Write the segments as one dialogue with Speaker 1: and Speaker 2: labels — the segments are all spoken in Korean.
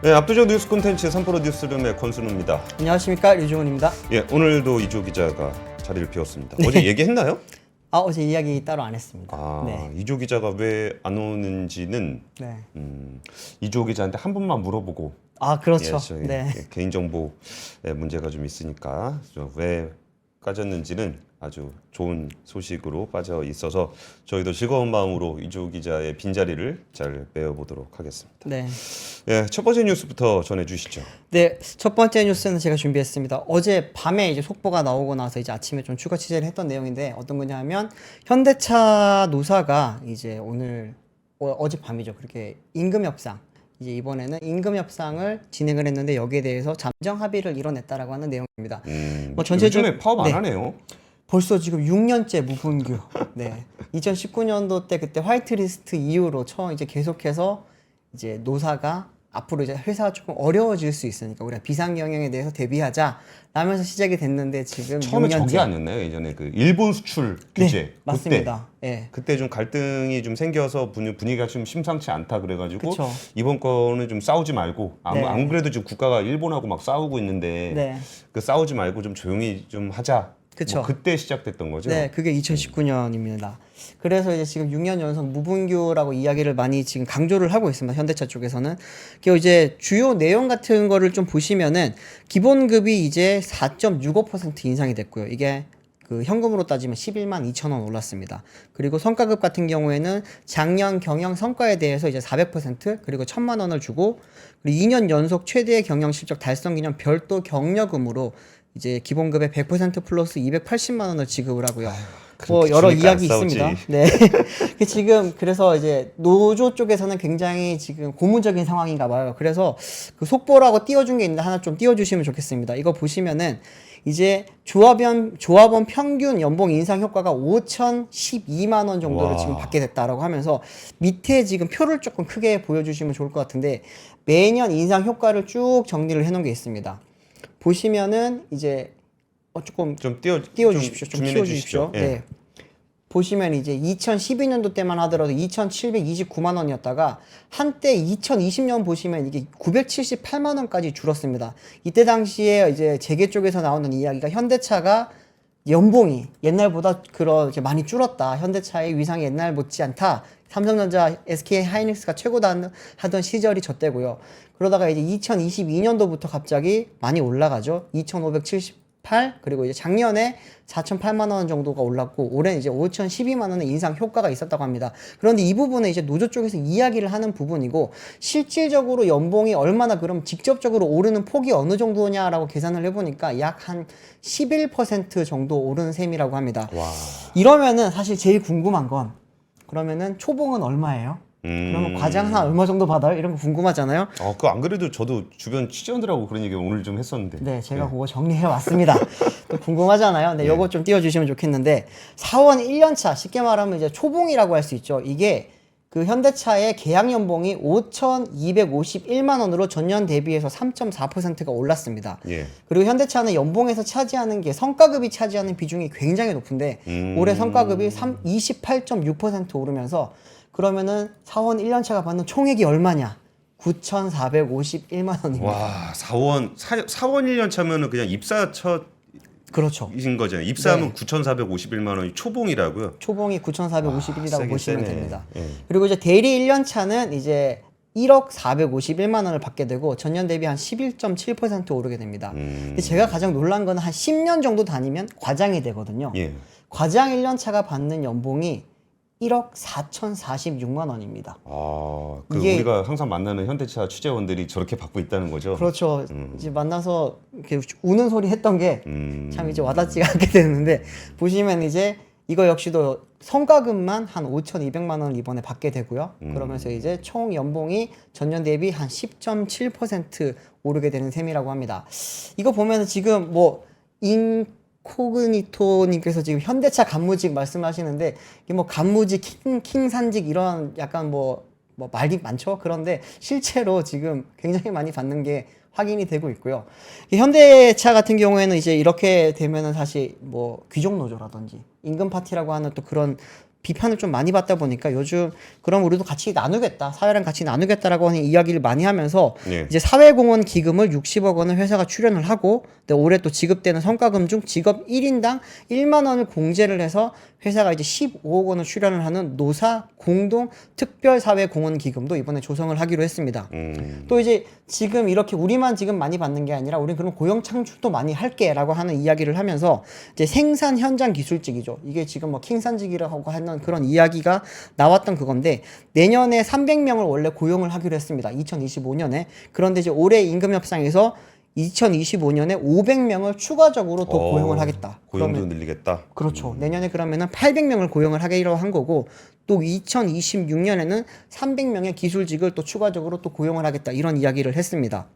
Speaker 1: 네, 압도적 뉴스 콘텐츠 3프로 뉴스룸의 권순우입니다.
Speaker 2: 안녕하십니까, 류종훈입니다.
Speaker 1: 예, 오늘도 이조 기자가 자리를 비웠습니다. 어제 얘기했나요?
Speaker 2: 어제 이야기 따로 안 했습니다.
Speaker 1: 네. 이조 기자가 왜 안 오는지는
Speaker 2: 네.
Speaker 1: 이조 기자한테 한 번만 물어보고.
Speaker 2: 그렇죠.
Speaker 1: 저희
Speaker 2: 네.
Speaker 1: 개인정보에 문제가 좀 있으니까 왜 빠졌는지는 아주 좋은 소식으로 빠져 있어서 저희도 즐거운 마음으로 이조 기자의 빈자리를 잘 메워보도록 하겠습니다.
Speaker 2: 네.
Speaker 1: 예, 첫 번째 뉴스부터 전해주시죠.
Speaker 2: 네, 첫 번째 뉴스는 제가 준비했습니다. 어제 밤에 이제 속보가 나오고 나서 이제 아침에 좀 추가 취재를 했던 내용인데 어떤 거냐면 현대차 노사가 이제 오늘 어젯밤이죠. 그렇게 임금 협상. 이제 이번에는 임금 협상을 진행을 했는데 여기에 대해서 잠정 합의를 이뤄냈다라고 하는 내용입니다.
Speaker 1: 요즘에 파업 안 하네요.
Speaker 2: 벌써 지금 6년째 무분규. 네. 2019년도 때 그때 화이트리스트 이후로 처음 이제 계속해서 이제 노사가 앞으로 이제 회사가 조금 어려워질 수 있으니까 우리가 비상 경영에 대해서 대비하자 라면서 시작이 됐는데 지금
Speaker 1: 처음에
Speaker 2: 6년째.
Speaker 1: 저게 아니었나요? 예전에 그 일본 수출 규제.
Speaker 2: 네, 맞습니다.
Speaker 1: 그때 좀 갈등이 좀 생겨서 분위기가 좀 심상치 않다 그래가지고
Speaker 2: 그쵸.
Speaker 1: 이번 거는 좀 싸우지 말고
Speaker 2: 네.
Speaker 1: 안 그래도 지금 국가가 일본하고 막 싸우고 있는데
Speaker 2: 네.
Speaker 1: 그 싸우지 말고 좀 조용히 좀 하자.
Speaker 2: 그쵸.
Speaker 1: 그때 시작됐던 거죠.
Speaker 2: 네, 그게 2019년입니다. 그래서 이제 지금 6년 연속 무분규라고 이야기를 많이 지금 강조를 하고 있습니다. 현대차 쪽에서는. 그 이제 주요 내용 같은 거를 좀 보시면은 기본급이 이제 4.65% 인상이 됐고요. 이게 그 현금으로 따지면 11만 2천 원 올랐습니다. 그리고 성과급 같은 경우에는 작년 경영 성과에 대해서 이제 400% 그리고 1,000만 원을 주고 그리고 2년 연속 최대의 경영 실적 달성 기념 별도 격려금으로 이제 기본급의 100% 플러스 280만 원을 지급을 하고요. 뭐 여러 이야기 있습니다. 네. 지금 그래서 이제 노조 쪽에서는 굉장히 지금 고무적인 상황인가 봐요. 그래서 그 속보라고 띄워준 게 있는데 하나 좀 띄워주시면 좋겠습니다. 이거 보시면은 이제 조합원 평균 연봉 인상 효과가 5,012만 원 정도를 지금 받게 됐다라고 하면서 밑에 지금 표를 조금 크게 보여주시면 좋을 것 같은데 매년 인상 효과를 쭉 정리를 해놓은 게 있습니다. 보시면은 이제 조금
Speaker 1: 좀
Speaker 2: 띄워주십시오. 좀
Speaker 1: 주민해
Speaker 2: 키워주십시오.
Speaker 1: 주십시오. 예.
Speaker 2: 네. 보시면 이제 2012년도 때만 하더라도 2,729만 원이었다가 한때 2020년 보시면 이게 978만 원까지 줄었습니다. 이때 당시에 이제 재계 쪽에서 나오는 이야기가 현대차가 연봉이 옛날보다 이제 많이 줄었다. 현대차의 위상이 옛날 못지 않다. 삼성전자, SK 하이닉스가 최고다 하던 시절이 저때고요. 그러다가 이제 2022년도부터 갑자기 많이 올라가죠. 2,578 그리고 이제 작년에 4,008만 원 정도가 올랐고 올해는 이제 5,012만 원의 인상 효과가 있었다고 합니다. 그런데 이 부분은 이제 노조 쪽에서 이야기를 하는 부분이고 실질적으로 연봉이 얼마나 그럼 직접적으로 오르는 폭이 어느 정도냐라고 계산을 해보니까 약 한 11% 정도 오르는 셈이라고 합니다.
Speaker 1: 와.
Speaker 2: 이러면은 사실 제일 궁금한 건 그러면은 초봉은 얼마예요? 그러면 과장 한 얼마 정도 받아요? 이런 거 궁금하잖아요.
Speaker 1: 그거 안 그래도 저도 주변 취재원들하고 그런 얘기 오늘 좀 했었는데.
Speaker 2: 네, 제가 그거 정리해 왔습니다. 또 궁금하잖아요. 네, 요거 좀 띄워주시면 좋겠는데 사원 1년차 쉽게 말하면 이제 초봉이라고 할 수 있죠. 이게 그 현대차의 계약 연봉이 5,251만 원으로 전년 대비해서 3.4%가 올랐습니다.
Speaker 1: 예.
Speaker 2: 그리고 현대차는 연봉에서 차지하는 게 성과급이 차지하는 비중이 굉장히 높은데 올해 성과급이 28.6% 오르면서 그러면은 사원 1년차가 받는 총액이 얼마냐? 9,451만 원입니다.
Speaker 1: 와, 사원 1년 차면은 그냥 입사 첫
Speaker 2: 그렇죠.
Speaker 1: 이신 거잖아요. 입사하면
Speaker 2: 네.
Speaker 1: 9,451만 원이 초봉이라고요.
Speaker 2: 초봉이 9,451이라고
Speaker 1: 세긴
Speaker 2: 보시면
Speaker 1: 세네.
Speaker 2: 됩니다.
Speaker 1: 예.
Speaker 2: 그리고 이제 대리 1년차는 이제 1억 451만 원을 받게 되고 전년 대비 한 11.7% 오르게 됩니다. 근데 제가 가장 놀란 건 한 10년 정도 다니면 과장이 되거든요.
Speaker 1: 예.
Speaker 2: 과장 1년차가 받는 연봉이 1억 4,046만 원입니다.
Speaker 1: 이게 우리가 항상 만나는 현대차 취재원들이 저렇게 받고 있다는 거죠.
Speaker 2: 그렇죠. 이제 만나서 이렇게 우는 소리 했던 게 참 이제 와닿지가 않게 되는데 보시면 이제 이거 역시도 성과급만 한 5,200만 원 이번에 받게 되고요. 그러면서 이제 총 연봉이 전년 대비 한 10.7% 오르게 되는 셈이라고 합니다. 이거 보면 지금 코그니토님께서 지금 현대차 간무직 말씀하시는데 이게 간무직, 킹산직 이런 약간 말이 많죠. 그런데 실제로 지금 굉장히 많이 받는 게 확인이 되고 있고요. 현대차 같은 경우에는 이제 이렇게 되면은 사실 귀족 노조라든지 임금 파티라고 하는 또 그런 비판을 좀 많이 받다 보니까 요즘 그럼 우리도 같이 나누겠다, 사회랑 같이 나누겠다라고 하는 이야기를 많이 하면서
Speaker 1: 예.
Speaker 2: 이제 사회공헌 기금을 60억 원을 회사가 출연을 하고, 근데 올해 또 지급되는 성과금 중 직업 1인당 1만 원을 공제를 해서 회사가 이제 15억 원을 출연을 하는 노사 공동 특별 사회 공헌 기금도 이번에 조성을 하기로 했습니다. 또 이제 지금 이렇게 우리만 지금 많이 받는 게 아니라 우리는 그런 고용 창출도 많이 할게라고 하는 이야기를 하면서 이제 생산 현장 기술직이죠. 이게 지금 뭐 킹산직이라고 하는 그런 이야기가 나왔던 그건데, 내년에 300명을 원래 고용을 하기로 했습니다. 2025년에. 그런데 이제 올해 임금 협상에서 2025년에 500명을 추가적으로 또 고용을 하겠다.
Speaker 1: 고용도 늘리겠다.
Speaker 2: 그렇죠. 내년에 그러면은 800명을 고용을 하기로 한 거고, 또 2026년에는 300명의 기술직을 또 추가적으로 또 고용을 하겠다. 이런 이야기를 했습니다.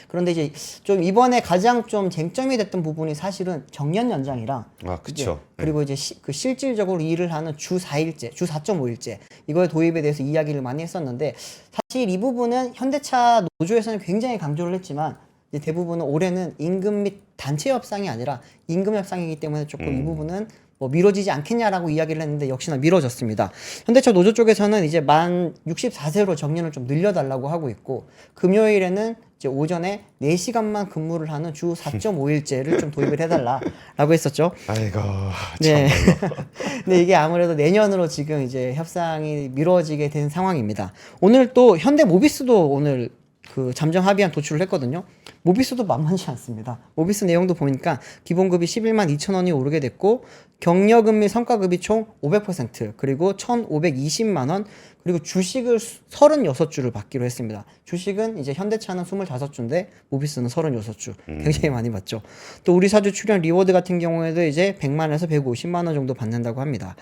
Speaker 2: 그런데 이제 좀 이번에 가장 좀 쟁점이 됐던 부분이 사실은 정년 연장이랑,
Speaker 1: 그렇죠.
Speaker 2: 그리고 이제 그 실질적으로 일을 하는 주 4일제, 주 4.5일제 이거의 도입에 대해서 이야기를 많이 했었는데, 사실 이 부분은 현대차 노조에서는 굉장히 강조를 했지만 이제 대부분은 올해는 임금 및 단체 협상이 아니라 임금 협상이기 때문에 조금 이 부분은 뭐 미뤄지지 않겠냐라고 이야기를 했는데 역시나 미뤄졌습니다. 현대차 노조 쪽에서는 이제 만 64세로 정년을 좀 늘려달라고 하고 있고, 금요일에는 이제 오전에 4시간만 근무를 하는 주 4.5일제를 좀 도입을 해달라라고 했었죠.
Speaker 1: 아이고,
Speaker 2: 네. 근데 이게 아무래도 내년으로 지금 이제 협상이 미뤄지게 된 상황입니다. 오늘 또 현대 모비스도 오늘 그 잠정 합의안 도출을 했거든요. 모비스도 만만치 않습니다. 모비스 내용도 보니까 기본급이 11만 2천 원이 오르게 됐고, 경력금 및 성과급이 총 500%, 그리고 1,520만 원, 그리고 주식을 36주를 받기로 했습니다. 주식은 이제 현대차는 25주인데 모비스는 36주. 굉장히 많이 받죠. 또 우리 사주 출연 리워드 같은 경우에도 이제 100만에서 150만 원 정도 받는다고 합니다.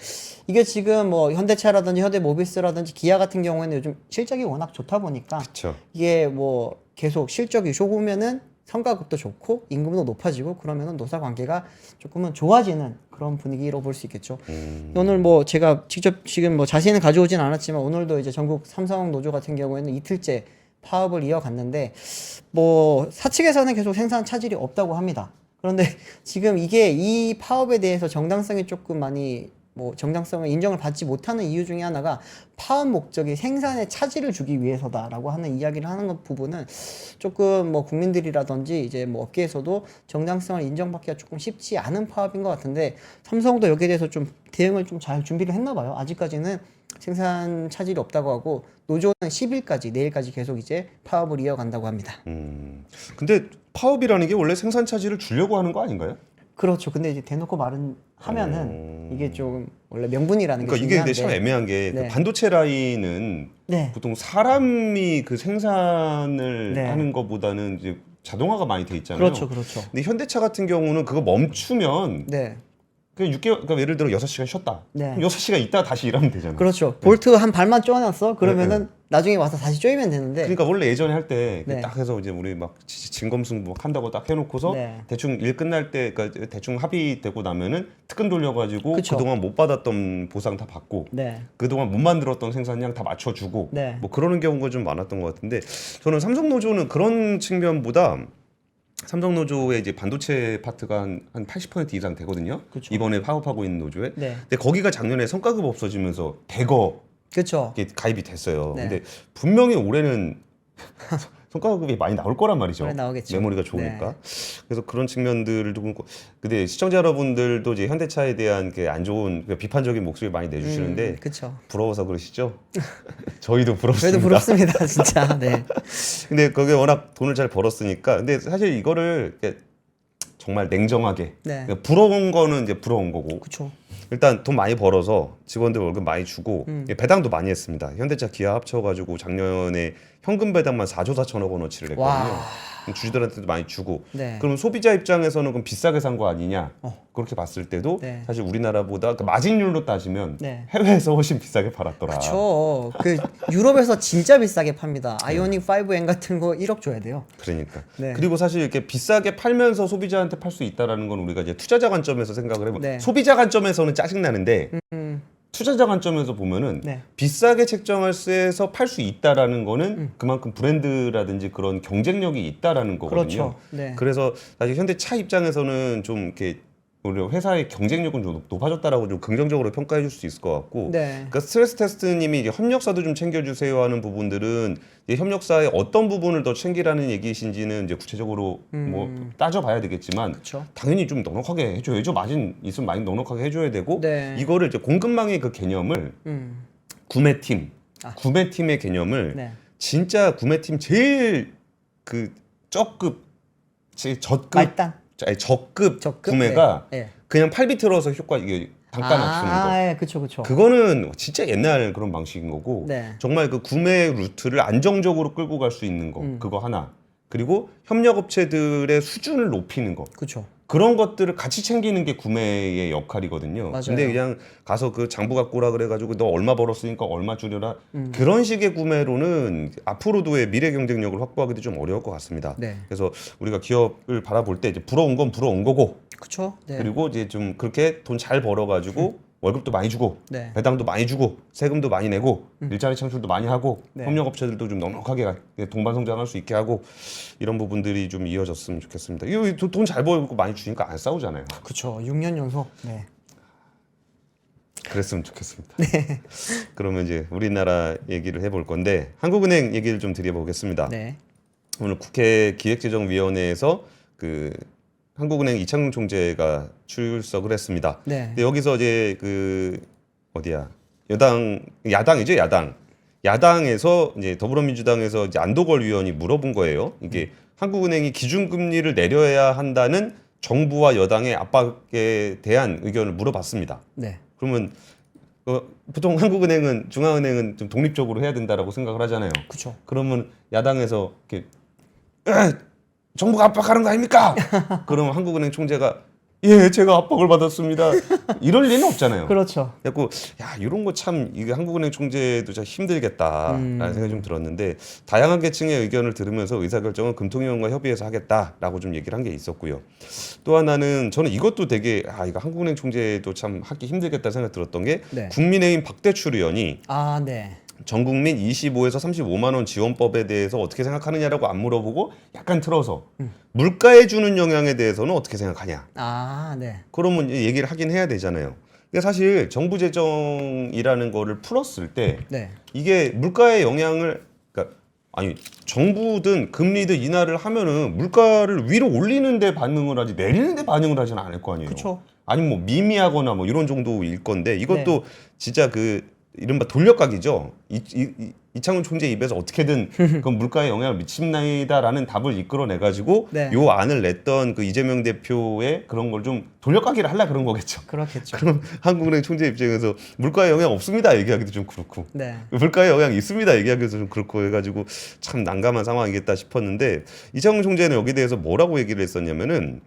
Speaker 2: 이게 지금 뭐 현대차라든지 현대 모비스라든지 기아 같은 경우에는 요즘 실적이 워낙 좋다 보니까
Speaker 1: 그렇죠.
Speaker 2: 이게 뭐 계속 실적이 좋으면은 성과급도 좋고 임금도 높아지고, 그러면은 노사 관계가 조금은 좋아지는 그런 분위기로 볼 수 있겠죠. 오늘 뭐 제가 직접 지금 뭐 자세히는 가져오진 않았지만 오늘도 이제 전국 삼성 노조 같은 경우에는 이틀째 파업을 이어갔는데, 뭐 사측에서는 계속 생산 차질이 없다고 합니다. 그런데 지금 이게 이 파업에 대해서 정당성이 조금 많이 뭐 정당성을 인정을 받지 못하는 이유 중에 하나가 파업 목적이 생산에 차질을 주기 위해서다라고 하는 이야기를 하는 것 부분은 조금 뭐 국민들이라든지 이제 뭐 업계에서도 정당성을 인정받기가 조금 쉽지 않은 파업인 것 같은데, 삼성도 여기에 대해서 좀 대응을 좀 잘 준비를 했나 봐요. 아직까지는 생산 차질이 없다고 하고, 노조는 10일까지 내일까지 계속 이제 파업을 이어간다고 합니다.
Speaker 1: 근데 파업이라는 게 원래 생산 차질을 주려고 하는 거 아닌가요?
Speaker 2: 그렇죠. 근데 이제 대놓고 말은 하면은 이게 좀 원래 명분이라는 게
Speaker 1: 그러니까 이게 근데
Speaker 2: 중요한데.
Speaker 1: 참 애매한 게
Speaker 2: 네.
Speaker 1: 그 반도체 라인은
Speaker 2: 네.
Speaker 1: 보통 사람이 그 생산을
Speaker 2: 네.
Speaker 1: 하는 것보다는 이제 자동화가 많이 돼 있잖아요.
Speaker 2: 그렇죠, 그렇죠.
Speaker 1: 근데 현대차 같은 경우는 그거 멈추면
Speaker 2: 네.
Speaker 1: 그냥 6개월, 그러니까 예를 들어 6시간 쉬었다.
Speaker 2: 네.
Speaker 1: 그럼 6시간 있다가 다시 일하면 되잖아요.
Speaker 2: 그렇죠. 볼트 한 발만 쪼아놨어. 그러면은 나중에 와서 다시 쪼이면 되는데.
Speaker 1: 그러니까 원래 예전에 할 때
Speaker 2: 네.
Speaker 1: 딱 해서 이제 우리 막 진검승부 막 한다고 딱 해놓고서
Speaker 2: 네.
Speaker 1: 대충 일 끝날 때, 그러니까 대충 합의되고 나면은 특근 돌려가지고
Speaker 2: 그쵸.
Speaker 1: 그동안 못 받았던 보상 다 받고
Speaker 2: 네.
Speaker 1: 그동안 못 만들었던 생산량 다 맞춰주고
Speaker 2: 네.
Speaker 1: 뭐 그러는 경우가 좀 많았던 것 같은데, 저는 삼성 노조는 그런 측면보다 삼성 노조의 이제 반도체 파트가 한 80% 이상 되거든요.
Speaker 2: 그쵸.
Speaker 1: 이번에 파업하고 있는 노조에.
Speaker 2: 네.
Speaker 1: 근데 거기가 작년에 성과급 없어지면서 대거
Speaker 2: 그렇죠.
Speaker 1: 이게 가입이 됐어요.
Speaker 2: 네.
Speaker 1: 근데 분명히 올해는 성과급이 많이 나올 거란 말이죠.
Speaker 2: 올해 나오겠죠.
Speaker 1: 메모리가 좋으니까. 그래서 그런 측면들도 그렇고, 근데 시청자 여러분들도 이제 현대차에 대한 게 안 좋은 그러니까 비판적인 목소리 많이 내주시는데
Speaker 2: 그렇죠.
Speaker 1: 부러워서 그러시죠? 저희도 부럽습니다.
Speaker 2: 저희도 부럽습니다, 진짜. 네.
Speaker 1: 근데 거기에 워낙 돈을 잘 벌었으니까. 근데 사실 이거를 이렇게 정말 냉정하게
Speaker 2: 네.
Speaker 1: 그러니까 부러운 거는 이제 부러운 거고,
Speaker 2: 그렇죠.
Speaker 1: 일단 돈 많이 벌어서 직원들 월급 많이 주고 배당도 많이 했습니다. 현대차 기아 합쳐가지고 작년에 현금 배당만 4조 4천억 원어치를 했거든요.
Speaker 2: 와.
Speaker 1: 주주들한테도 많이 주고.
Speaker 2: 네.
Speaker 1: 그럼 소비자 입장에서는 그럼 비싸게 산 거 아니냐? 그렇게 봤을 때도
Speaker 2: 네.
Speaker 1: 사실 우리나라보다 그 마진율로 따지면
Speaker 2: 네.
Speaker 1: 해외에서 훨씬 비싸게 팔았더라.
Speaker 2: 그렇죠. 그 유럽에서 진짜 비싸게 팝니다. 아이오닉 5N 같은 거 1억 줘야 돼요.
Speaker 1: 그러니까.
Speaker 2: 네.
Speaker 1: 그리고 사실 이렇게 비싸게 팔면서 소비자한테 팔 수 있다라는 건 우리가 이제 투자자 관점에서 생각을 해보면
Speaker 2: 네.
Speaker 1: 소비자 관점에서는 짜증 나는데 투자자 관점에서 보면은
Speaker 2: 네.
Speaker 1: 비싸게 책정할 수에서 팔 수 있다라는 거는 그만큼 브랜드라든지 그런 경쟁력이 있다라는 거거든요.
Speaker 2: 그렇죠. 네.
Speaker 1: 그래서 사실 현대차 입장에서는 좀 이렇게 우리 회사의 경쟁력은 좀 높아졌다라고 좀 긍정적으로 평가해 줄 수 있을 것 같고,
Speaker 2: 네.
Speaker 1: 그러니까 스트레스 테스트님이 이제 협력사도 좀 챙겨주세요 하는 부분들은 이제 협력사의 어떤 부분을 더 챙기라는 얘기이신지는 이제 구체적으로 뭐 따져봐야 되겠지만,
Speaker 2: 그렇죠.
Speaker 1: 당연히 좀 넉넉하게 해줘야죠. 마진 있으면 많이 넉넉하게 해줘야 되고,
Speaker 2: 네.
Speaker 1: 이거를 이제 공급망의 그 개념을 구매팀, 구매팀의 개념을
Speaker 2: 네.
Speaker 1: 진짜 구매팀 제일 그 적급, 제일 저급,
Speaker 2: 말단.
Speaker 1: 아니, 적급
Speaker 2: 적급?
Speaker 1: 구매가
Speaker 2: 네. 네.
Speaker 1: 그냥 팔 틀어서 효과 이게 단가 맞추는 거.
Speaker 2: 예, 그쵸.
Speaker 1: 그거는 진짜 옛날 그런 방식인 거고,
Speaker 2: 네.
Speaker 1: 정말 그 구매 루트를 안정적으로 끌고 갈 수 있는 거, 그거 하나. 그리고 협력업체들의 수준을 높이는 거.
Speaker 2: 그쵸.
Speaker 1: 그런 것들을 같이 챙기는 게 구매의 역할이거든요.
Speaker 2: 맞아요.
Speaker 1: 근데 그냥 가서 그 장부 갖고 오라 그래가지고 너 얼마 벌었으니까 얼마 줄여라. 그런 식의 구매로는 앞으로도의 미래 경쟁력을 확보하기도 좀 어려울 것 같습니다.
Speaker 2: 네.
Speaker 1: 그래서 우리가 기업을 바라볼 때 이제 부러운 건 부러운 거고,
Speaker 2: 그쵸. 네.
Speaker 1: 그리고 이제 좀 그렇게 돈 잘 벌어가지고 월급도 많이 주고,
Speaker 2: 네.
Speaker 1: 배당도 많이 주고, 세금도 많이 내고, 일자리 창출도 많이 하고,
Speaker 2: 네.
Speaker 1: 협력업체들도 좀 넉넉하게 동반 성장할 수 있게 하고, 이런 부분들이 좀 이어졌으면 좋겠습니다. 이거 돈 잘 벌고 많이 주니까 안 싸우잖아요.
Speaker 2: 그쵸. 6년 연속. 네.
Speaker 1: 그랬으면 좋겠습니다. 그러면 이제 우리나라 얘기를 해볼 건데, 한국은행 얘기를 좀 드려보겠습니다.
Speaker 2: 네.
Speaker 1: 오늘 국회 기획재정위원회에서 그 한국은행 이창용 총재가 출석을 했습니다.
Speaker 2: 네.
Speaker 1: 근데 여기서 이제 그 어디야, 야당이죠, 야당에서 이제 더불어민주당에서 이제 안도걸 위원이 물어본 거예요. 이게 한국은행이 기준금리를 내려야 한다는 정부와 여당의 압박에 대한 의견을 물어봤습니다.
Speaker 2: 네.
Speaker 1: 그러면 보통 한국은행은, 중앙은행은 좀 독립적으로 해야 된다라고 생각을 하잖아요.
Speaker 2: 그쵸.
Speaker 1: 그러면 야당에서 이렇게 정부가 압박하는 거 아닙니까? 그러면 한국은행 총재가 예, 제가 압박을 받았습니다. 이럴 리는 없잖아요.
Speaker 2: 그렇죠.
Speaker 1: 그래갖고 야, 이런 거 참 이게 한국은행 총재도 참 힘들겠다라는 생각이 좀 들었는데, 다양한 계층의 의견을 들으면서 의사결정은 금통위원과 협의해서 하겠다라고 좀 얘기를 한 게 있었고요. 또 하나는 저는 이것도 되게 이거 한국은행 총재도 참 하기 힘들겠다 생각 들었던 게,
Speaker 2: 네.
Speaker 1: 국민의힘 박대출 의원이
Speaker 2: 네.
Speaker 1: 전 국민 25에서 35만 원 지원법에 대해서 어떻게 생각하느냐라고 안 물어보고 약간 틀어서 물가에 주는 영향에 대해서는 어떻게 생각하냐.
Speaker 2: 네.
Speaker 1: 그러면 얘기를 하긴 해야 되잖아요. 근데 사실 정부 재정이라는 거를 풀었을 때
Speaker 2: 네.
Speaker 1: 이게 물가의 영향을, 그러니까 아니 정부든 금리든 인하를 하면은 물가를 위로 올리는데 반응을 하지 내리는데 반응을 하지는 않을 거 아니에요.
Speaker 2: 그쵸.
Speaker 1: 아니면 뭐 미미하거나 뭐 이런 정도일 건데, 이것도 진짜 그 이른바 돌려가기죠. 이창훈 총재 입에서 어떻게든 그 물가에 영향을 미친다라는 답을 이끌어내가지고
Speaker 2: 네.
Speaker 1: 요 안을 냈던 그 이재명 대표의 그런 걸 좀 돌려가기를 하려 그런 거겠죠.
Speaker 2: 그렇겠죠.
Speaker 1: 그럼 한국은행 총재 입장에서 물가에 영향 없습니다 얘기하기도 좀 그렇고,
Speaker 2: 네.
Speaker 1: 물가에 영향 있습니다 얘기하기도 좀 그렇고 해가지고 참 난감한 상황이겠다 싶었는데, 이창훈 총재는 여기에 대해서 뭐라고 얘기를 했었냐면은,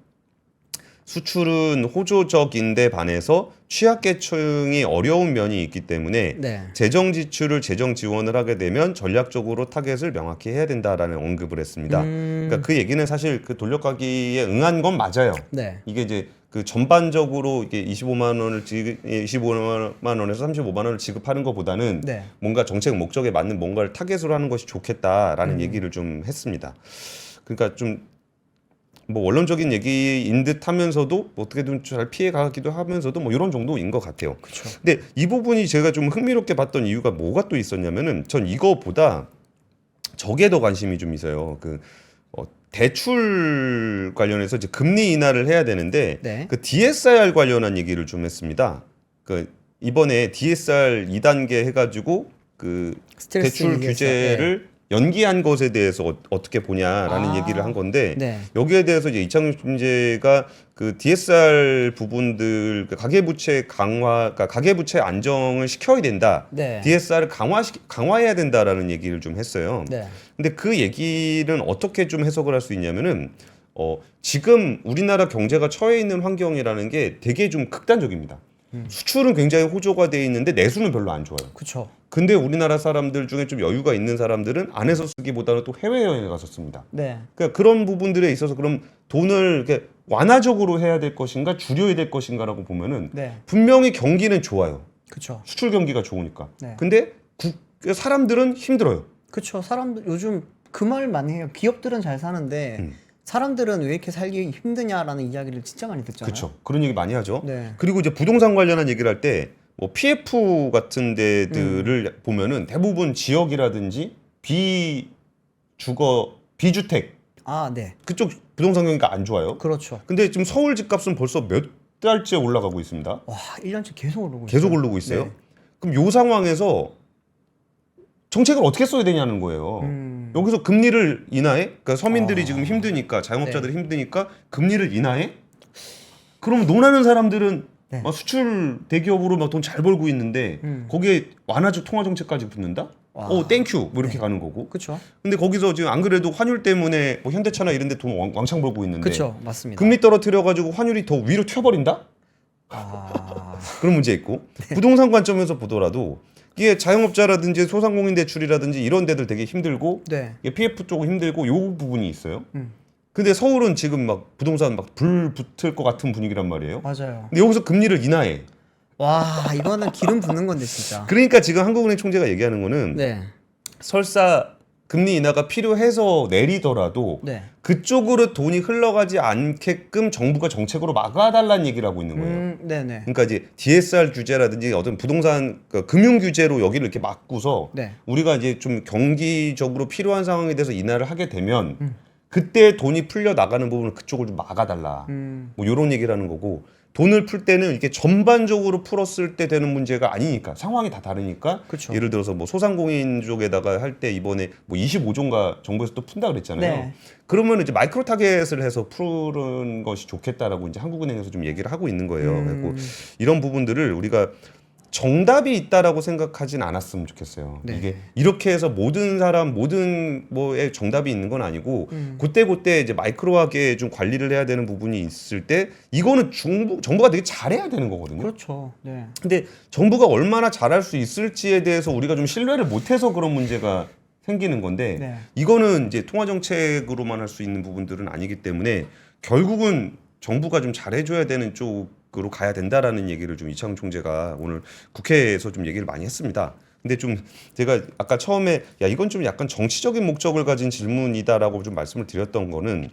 Speaker 1: 수출은 호조적인데 반해서 취약계층이 어려운 면이 있기 때문에
Speaker 2: 네.
Speaker 1: 재정 지출을 재정 지원을 하게 되면 전략적으로 타겟을 명확히 해야 된다라는 언급을 했습니다. 그러니까 그 얘기는 사실 그 돌려가기에 응한 건 맞아요.
Speaker 2: 네.
Speaker 1: 이게 이제 그 전반적으로 이게 25만 원에서 35만 원을 지급하는 것보다는
Speaker 2: 네.
Speaker 1: 뭔가 정책 목적에 맞는 뭔가를 타겟으로 하는 것이 좋겠다라는 얘기를 좀 했습니다. 그러니까 좀 뭐 원론적인 얘기인 듯 하면서도 어떻게든 잘 피해가기도 하면서도 뭐 이런 정도인 것 같아요.
Speaker 2: 그쵸.
Speaker 1: 근데 이 부분이 제가 좀 흥미롭게 봤던 이유가 뭐가 또 있었냐면은, 전 이거보다 저게 더 관심이 좀 있어요. 그 대출 관련해서 이제 금리 인하를 해야 되는데
Speaker 2: 네.
Speaker 1: 그 DSR 관련한 얘기를 좀 했습니다. 그 이번에 DSR 2단계 해가지고 그
Speaker 2: 스트레스
Speaker 1: 대출
Speaker 2: DSR,
Speaker 1: 규제를 연기한 것에 대해서 어떻게 보냐라는 얘기를 한 건데,
Speaker 2: 네.
Speaker 1: 여기에 대해서 이제 이창용 총재가 그 DSR 부분들, 그 가계부채 강화, 그러니까 가계부채 안정을 시켜야 된다.
Speaker 2: 네.
Speaker 1: DSR을 강화해야 된다라는 얘기를 좀 했어요.
Speaker 2: 네.
Speaker 1: 근데 그 얘기는 어떻게 좀 해석을 할 수 있냐면은, 지금 우리나라 경제가 처해 있는 환경이라는 게 되게 좀 극단적입니다. 수출은 굉장히 호조가 돼 있는데 내수는 별로 안 좋아요.
Speaker 2: 그쵸.
Speaker 1: 근데 우리나라 사람들 중에 좀 여유가 있는 사람들은 안에서 쓰기보다는 또 해외여행에 가서 씁니다.
Speaker 2: 네.
Speaker 1: 그러니까 그런 부분들에 있어서 그럼 돈을 이렇게 완화적으로 해야 될 것인가 줄여야 될 것인가라고 보면은
Speaker 2: 네.
Speaker 1: 분명히 경기는 좋아요.
Speaker 2: 그쵸.
Speaker 1: 수출 경기가 좋으니까.
Speaker 2: 네.
Speaker 1: 근데 사람들은 힘들어요.
Speaker 2: 그쵸. 사람들 요즘 그 말 많이 해요. 기업들은 잘 사는데 사람들은 왜 이렇게 살기 힘드냐라는 이야기를 진짜 많이 듣잖아요.
Speaker 1: 그렇죠. 그런 얘기 많이 하죠.
Speaker 2: 네.
Speaker 1: 그리고 이제 부동산 관련한 얘기를 할 때 뭐 PF 같은 데들을 보면은 대부분 지역이라든지 비주택
Speaker 2: 아, 네.
Speaker 1: 그쪽 부동산 경기가 안 좋아요.
Speaker 2: 그렇죠.
Speaker 1: 근데 지금 서울 집값은 벌써 몇 달째 올라가고 있습니다.
Speaker 2: 와, 1년째 계속 오르고
Speaker 1: 계속
Speaker 2: 있어요.
Speaker 1: 오르고 있어요.
Speaker 2: 네.
Speaker 1: 그럼 요 상황에서 정책을 어떻게 써야 되냐는 거예요. 여기서 금리를 인하해? 그러니까 서민들이 지금 힘드니까 자영업자들이 힘드니까 금리를 인하해? 그러면 논하는 사람들은
Speaker 2: 네.
Speaker 1: 막 수출 대기업으로 막 돈 잘 벌고 있는데 거기에 완화적 통화 정책까지 붙는다?
Speaker 2: 와.
Speaker 1: 땡큐 뭐 이렇게 가는 거고.
Speaker 2: 그렇죠.
Speaker 1: 근데 거기서 지금 안 그래도 환율 때문에 뭐 현대차나 이런 데 돈 왕창 벌고 있는데
Speaker 2: 그렇죠. 맞습니다.
Speaker 1: 금리 떨어뜨려 가지고 환율이 더 위로 튀어버린다?
Speaker 2: 아,
Speaker 1: 그런 문제 있고 부동산 관점에서 보더라도 이게 자영업자라든지 소상공인 대출이라든지 이런 데들 되게 힘들고
Speaker 2: 네.
Speaker 1: 이게 PF 쪽은 힘들고 요 부분이 있어요. 근데 서울은 지금 막 부동산 막 불 붙을 것 같은 분위기란 말이에요.
Speaker 2: 맞아요.
Speaker 1: 근데 여기서 금리를 인하해.
Speaker 2: 와, 이거는 기름 붓는 건데 진짜.
Speaker 1: 그러니까 지금 한국은행 총재가 얘기하는 거는
Speaker 2: 네.
Speaker 1: 설사 금리 인하가 필요해서 내리더라도
Speaker 2: 네.
Speaker 1: 그쪽으로 돈이 흘러가지 않게끔 정부가 정책으로 막아달라는 얘기를 하고 있는 거예요.
Speaker 2: 네네.
Speaker 1: 그러니까 이제 DSR 규제라든지 어떤 부동산 그러니까 금융 규제로 여기를 이렇게 막고서
Speaker 2: 네.
Speaker 1: 우리가 이제 좀 경기적으로 필요한 상황에 대해서 인하를 하게 되면 그때 돈이 풀려 나가는 부분을 그쪽을 좀 막아달라. 뭐 이런 얘기를 하는 거고 돈을 풀 때는 이렇게 전반적으로 풀었을 때 되는 문제가 아니니까 상황이 다 다르니까
Speaker 2: 그쵸.
Speaker 1: 예를 들어서 뭐 소상공인 쪽에다가 할 때 이번에 뭐 25조인가 정부에서 또 푼다 그랬잖아요.
Speaker 2: 네.
Speaker 1: 그러면 이제 마이크로 타겟을 해서 푸는 것이 좋겠다라고 이제 한국은행에서 좀 얘기를 하고 있는 거예요. 그리고 이런 부분들을 우리가 정답이 있다라고 생각하진 않았으면 좋겠어요.
Speaker 2: 네.
Speaker 1: 이게 이렇게 해서 모든 사람 모든 뭐에 정답이 있는 건 아니고 그때 이제 마이크로하게 좀 관리를 해야 되는 부분이 있을 때 이거는 정부가 되게 잘해야 되는 거거든요.
Speaker 2: 그렇죠. 네.
Speaker 1: 근데 정부가 얼마나 잘할 수 있을지에 대해서 우리가 좀 신뢰를 못해서 그런 문제가 생기는 건데
Speaker 2: 네.
Speaker 1: 이거는 이제 통화 정책으로만 할 수 있는 부분들은 아니기 때문에 결국은 정부가 좀 잘해줘야 되는 쪽으로 가야 된다라는 얘기를 좀 이창훈 총재가 오늘 국회에서 좀 얘기를 많이 했습니다. 근데 좀 제가 아까 처음에 야 이건 좀 약간 정치적인 목적을 가진 질문이다라고 좀 말씀을 드렸던 거는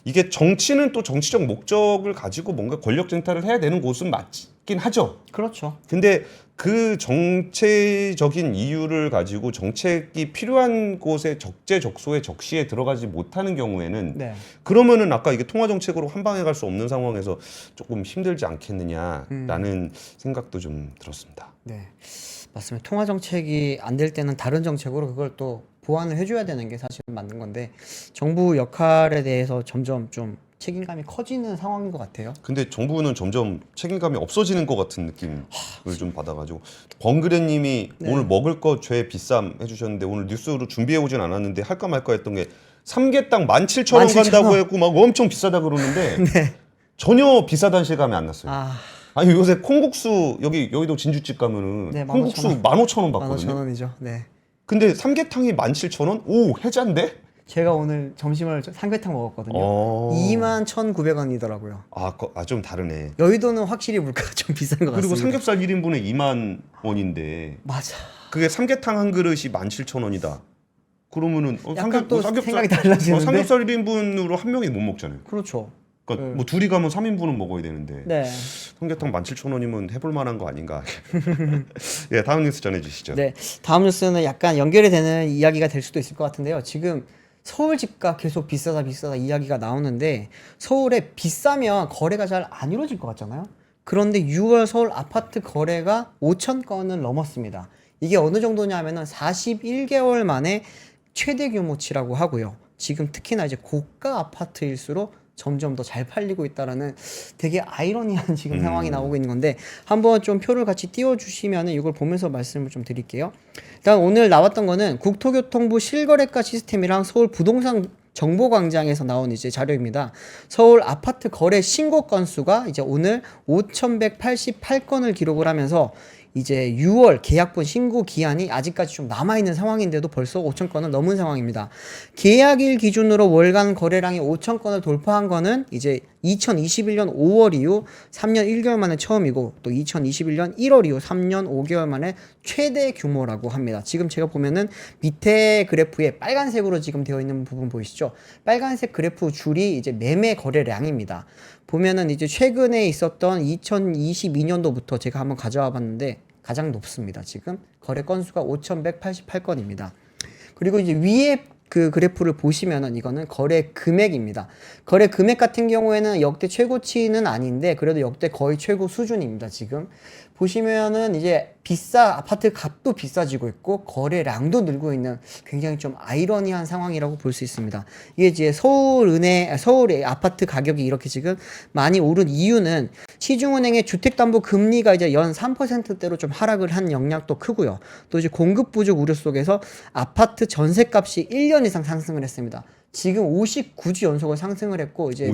Speaker 1: 이게 정치는 또 정치적 목적을 가지고 뭔가 권력 쟁탈을 해야 되는 곳은 맞긴 하죠.
Speaker 2: 그렇죠.
Speaker 1: 근데 그 정체적인 이유를 가지고 정책이 필요한 곳에 적재적소에 적시에 들어가지 못하는 경우에는
Speaker 2: 네.
Speaker 1: 그러면은 아까 이게 통화 정책으로 한 방에 갈 수 없는 상황에서 조금 힘들지 않겠느냐라는 생각도 좀 들었습니다.
Speaker 2: 네. 맞습니다. 통화 정책이 안 될 때는 다른 정책으로 그걸 또 보완을 해줘야 되는 게 사실 맞는 건데 정부 역할에 대해서 점점 좀 책임감이 커지는 상황인 것 같아요.
Speaker 1: 근데 정부는 점점 책임감이 없어지는 것 같은 느낌을 좀 받아가지고 번그레님이
Speaker 2: 네.
Speaker 1: 오늘 먹을 거 죄 비쌈 해주셨는데 오늘 뉴스로 준비해 오진 않았는데 할까 말까 했던 게 삼계탕 17,000원
Speaker 2: 17,000원.
Speaker 1: 간다고 했고 막 엄청 비싸다 그러는데
Speaker 2: 네.
Speaker 1: 전혀 비싸다는 실감이 안 났어요.
Speaker 2: 아,
Speaker 1: 아니 요새 콩국수 여의도 진주집 가면은
Speaker 2: 네,
Speaker 1: 콩국수
Speaker 2: 15,000원.
Speaker 1: 15,000원 받거든요.
Speaker 2: 15,000원이죠. 네.
Speaker 1: 근데 삼계탕이 17,000원? 오 해자인데?
Speaker 2: 제가 오늘 점심을 삼계탕 먹었거든요. 21,900원이더라고요.
Speaker 1: 좀 다르네.
Speaker 2: 여의도는 확실히 물가가 좀 비싼 것
Speaker 1: 그리고
Speaker 2: 같습니다.
Speaker 1: 삼겹살 1인분에 2만 원인데
Speaker 2: 맞아.
Speaker 1: 그게 삼계탕 한 그릇이 17,000원이다. 그러면은
Speaker 2: 약간 또 생각이 달라지는데?
Speaker 1: 삼겹살 1인분으로 한 명이 못 먹잖아요.
Speaker 2: 그렇죠.
Speaker 1: 그러니까 뭐 둘이 가면 3인분은 먹어야 되는데
Speaker 2: 네.
Speaker 1: 삼계탕 17,000원이면 해볼 만한 거 아닌가. 예, 다음 뉴스 전해주시죠.
Speaker 2: 네. 다음 뉴스는 약간 연결이 되는 이야기가 될 수도 있을 것 같은데요. 지금 서울 집값 계속 비싸다 이야기가 나오는데 서울에 비싸면 거래가 잘 안 이루어질 것 같잖아요. 그런데 6월 서울 아파트 거래가 5천 건을 넘었습니다. 이게 어느 정도냐면은 41개월 만에 최대 규모치라고 하고요. 지금 특히나 이제 고가 아파트일수록 점점 더 잘 팔리고 있다라는 되게 아이러니한 지금 상황이 나오고 있는 건데 한번 좀 표를 같이 띄워주시면은 이걸 보면서 말씀을 좀 드릴게요. 일단 오늘 나왔던 거는 국토교통부 실거래가 시스템이랑 서울 부동산 정보광장에서 나온 이제 자료입니다. 서울 아파트 거래 신고 건수가 이제 오늘 5,188건을 기록을 하면서 이제 6월 계약분 신고 기한이 아직까지 좀 남아있는 상황인데도 벌써 5,000건을 넘은 상황입니다. 계약일 기준으로 월간 거래량이 5,000건을 돌파한 거는 이제 2021년 5월 이후 3년 1개월 만에 처음이고 또 2021년 1월 이후 3년 5개월 만에 최대 규모라고 합니다. 지금 제가 보면은 밑에 그래프에 빨간색으로 지금 되어 있는 부분 보이시죠? 빨간색 그래프 줄이 이제 매매 거래량입니다. 보면은 이제 최근에 있었던 2022년도부터 제가 한번 가져와 봤는데 가장 높습니다. 지금 거래 건수가 5,188건입니다. 그리고 이제 위에 그 그래프를 보시면은 이거는 거래 금액입니다. 거래 금액 같은 경우에는 역대 최고치는 아닌데 그래도 역대 거의 최고 수준입니다. 지금 보시면은 이제 아파트 값도 비싸지고 있고 거래량도 늘고 있는 굉장히 좀 아이러니한 상황이라고 볼 수 있습니다. 이게 이제 서울의 아파트 가격이 이렇게 지금 많이 오른 이유는 시중은행의 주택담보금리가 이제 연 3%대로 좀 하락을 한 영향도 크고요. 또 이제 공급 부족 우려 속에서 아파트 전세값이 1년 이상 상승을 했습니다. 지금 59주 연속을 상승을 했고 이제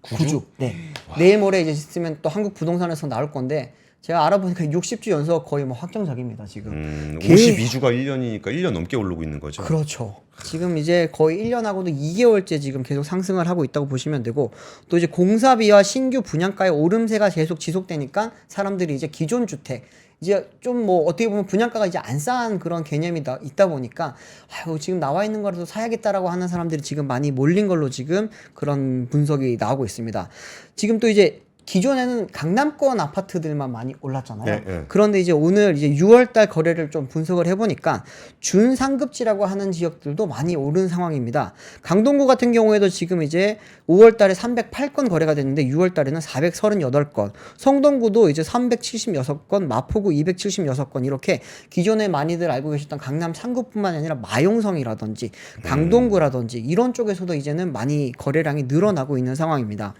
Speaker 1: 59주?
Speaker 2: 네. 내일 모레 이제 있으면 또 한국 부동산에서 나올 건데 제가 알아보니까 60주 연속 거의 뭐 확정적입니다, 지금.
Speaker 1: 52주가 1년이니까 1년 넘게 오르고 있는 거죠.
Speaker 2: 그렇죠. 지금 이제 거의 1년하고도 2개월째 지금 계속 상승을 하고 있다고 보시면 되고 또 이제 공사비와 신규 분양가의 오름세가 계속 지속되니까 사람들이 이제 기존 주택 이제 좀 뭐 어떻게 보면 분양가가 이제 안 싼 그런 개념이 있다 보니까 아유 지금 나와 있는 거라도 사야겠다라고 하는 사람들이 지금 많이 몰린 걸로 지금 그런 분석이 나오고 있습니다. 지금 또 이제 기존에는 강남권 아파트들만 많이 올랐잖아요.
Speaker 1: 네.
Speaker 2: 그런데 이제 오늘 이제 6월달 거래를 좀 분석을 해보니까 준상급지라고 하는 지역들도 많이 오른 상황입니다. 강동구 같은 경우에도 지금 이제 5월달에 308건 거래가 됐는데 6월달에는 438건, 성동구도 이제 376건, 마포구 276건 이렇게 기존에 많이들 알고 계셨던 강남 상구뿐만 아니라 마용성이라든지 강동구라든지 이런 쪽에서도 이제는 많이 거래량이 늘어나고 있는 상황입니다.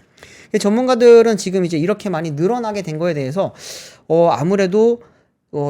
Speaker 2: 전문가들은 지금 이제 이렇게 많이 늘어나게 된 거에 대해서 아무래도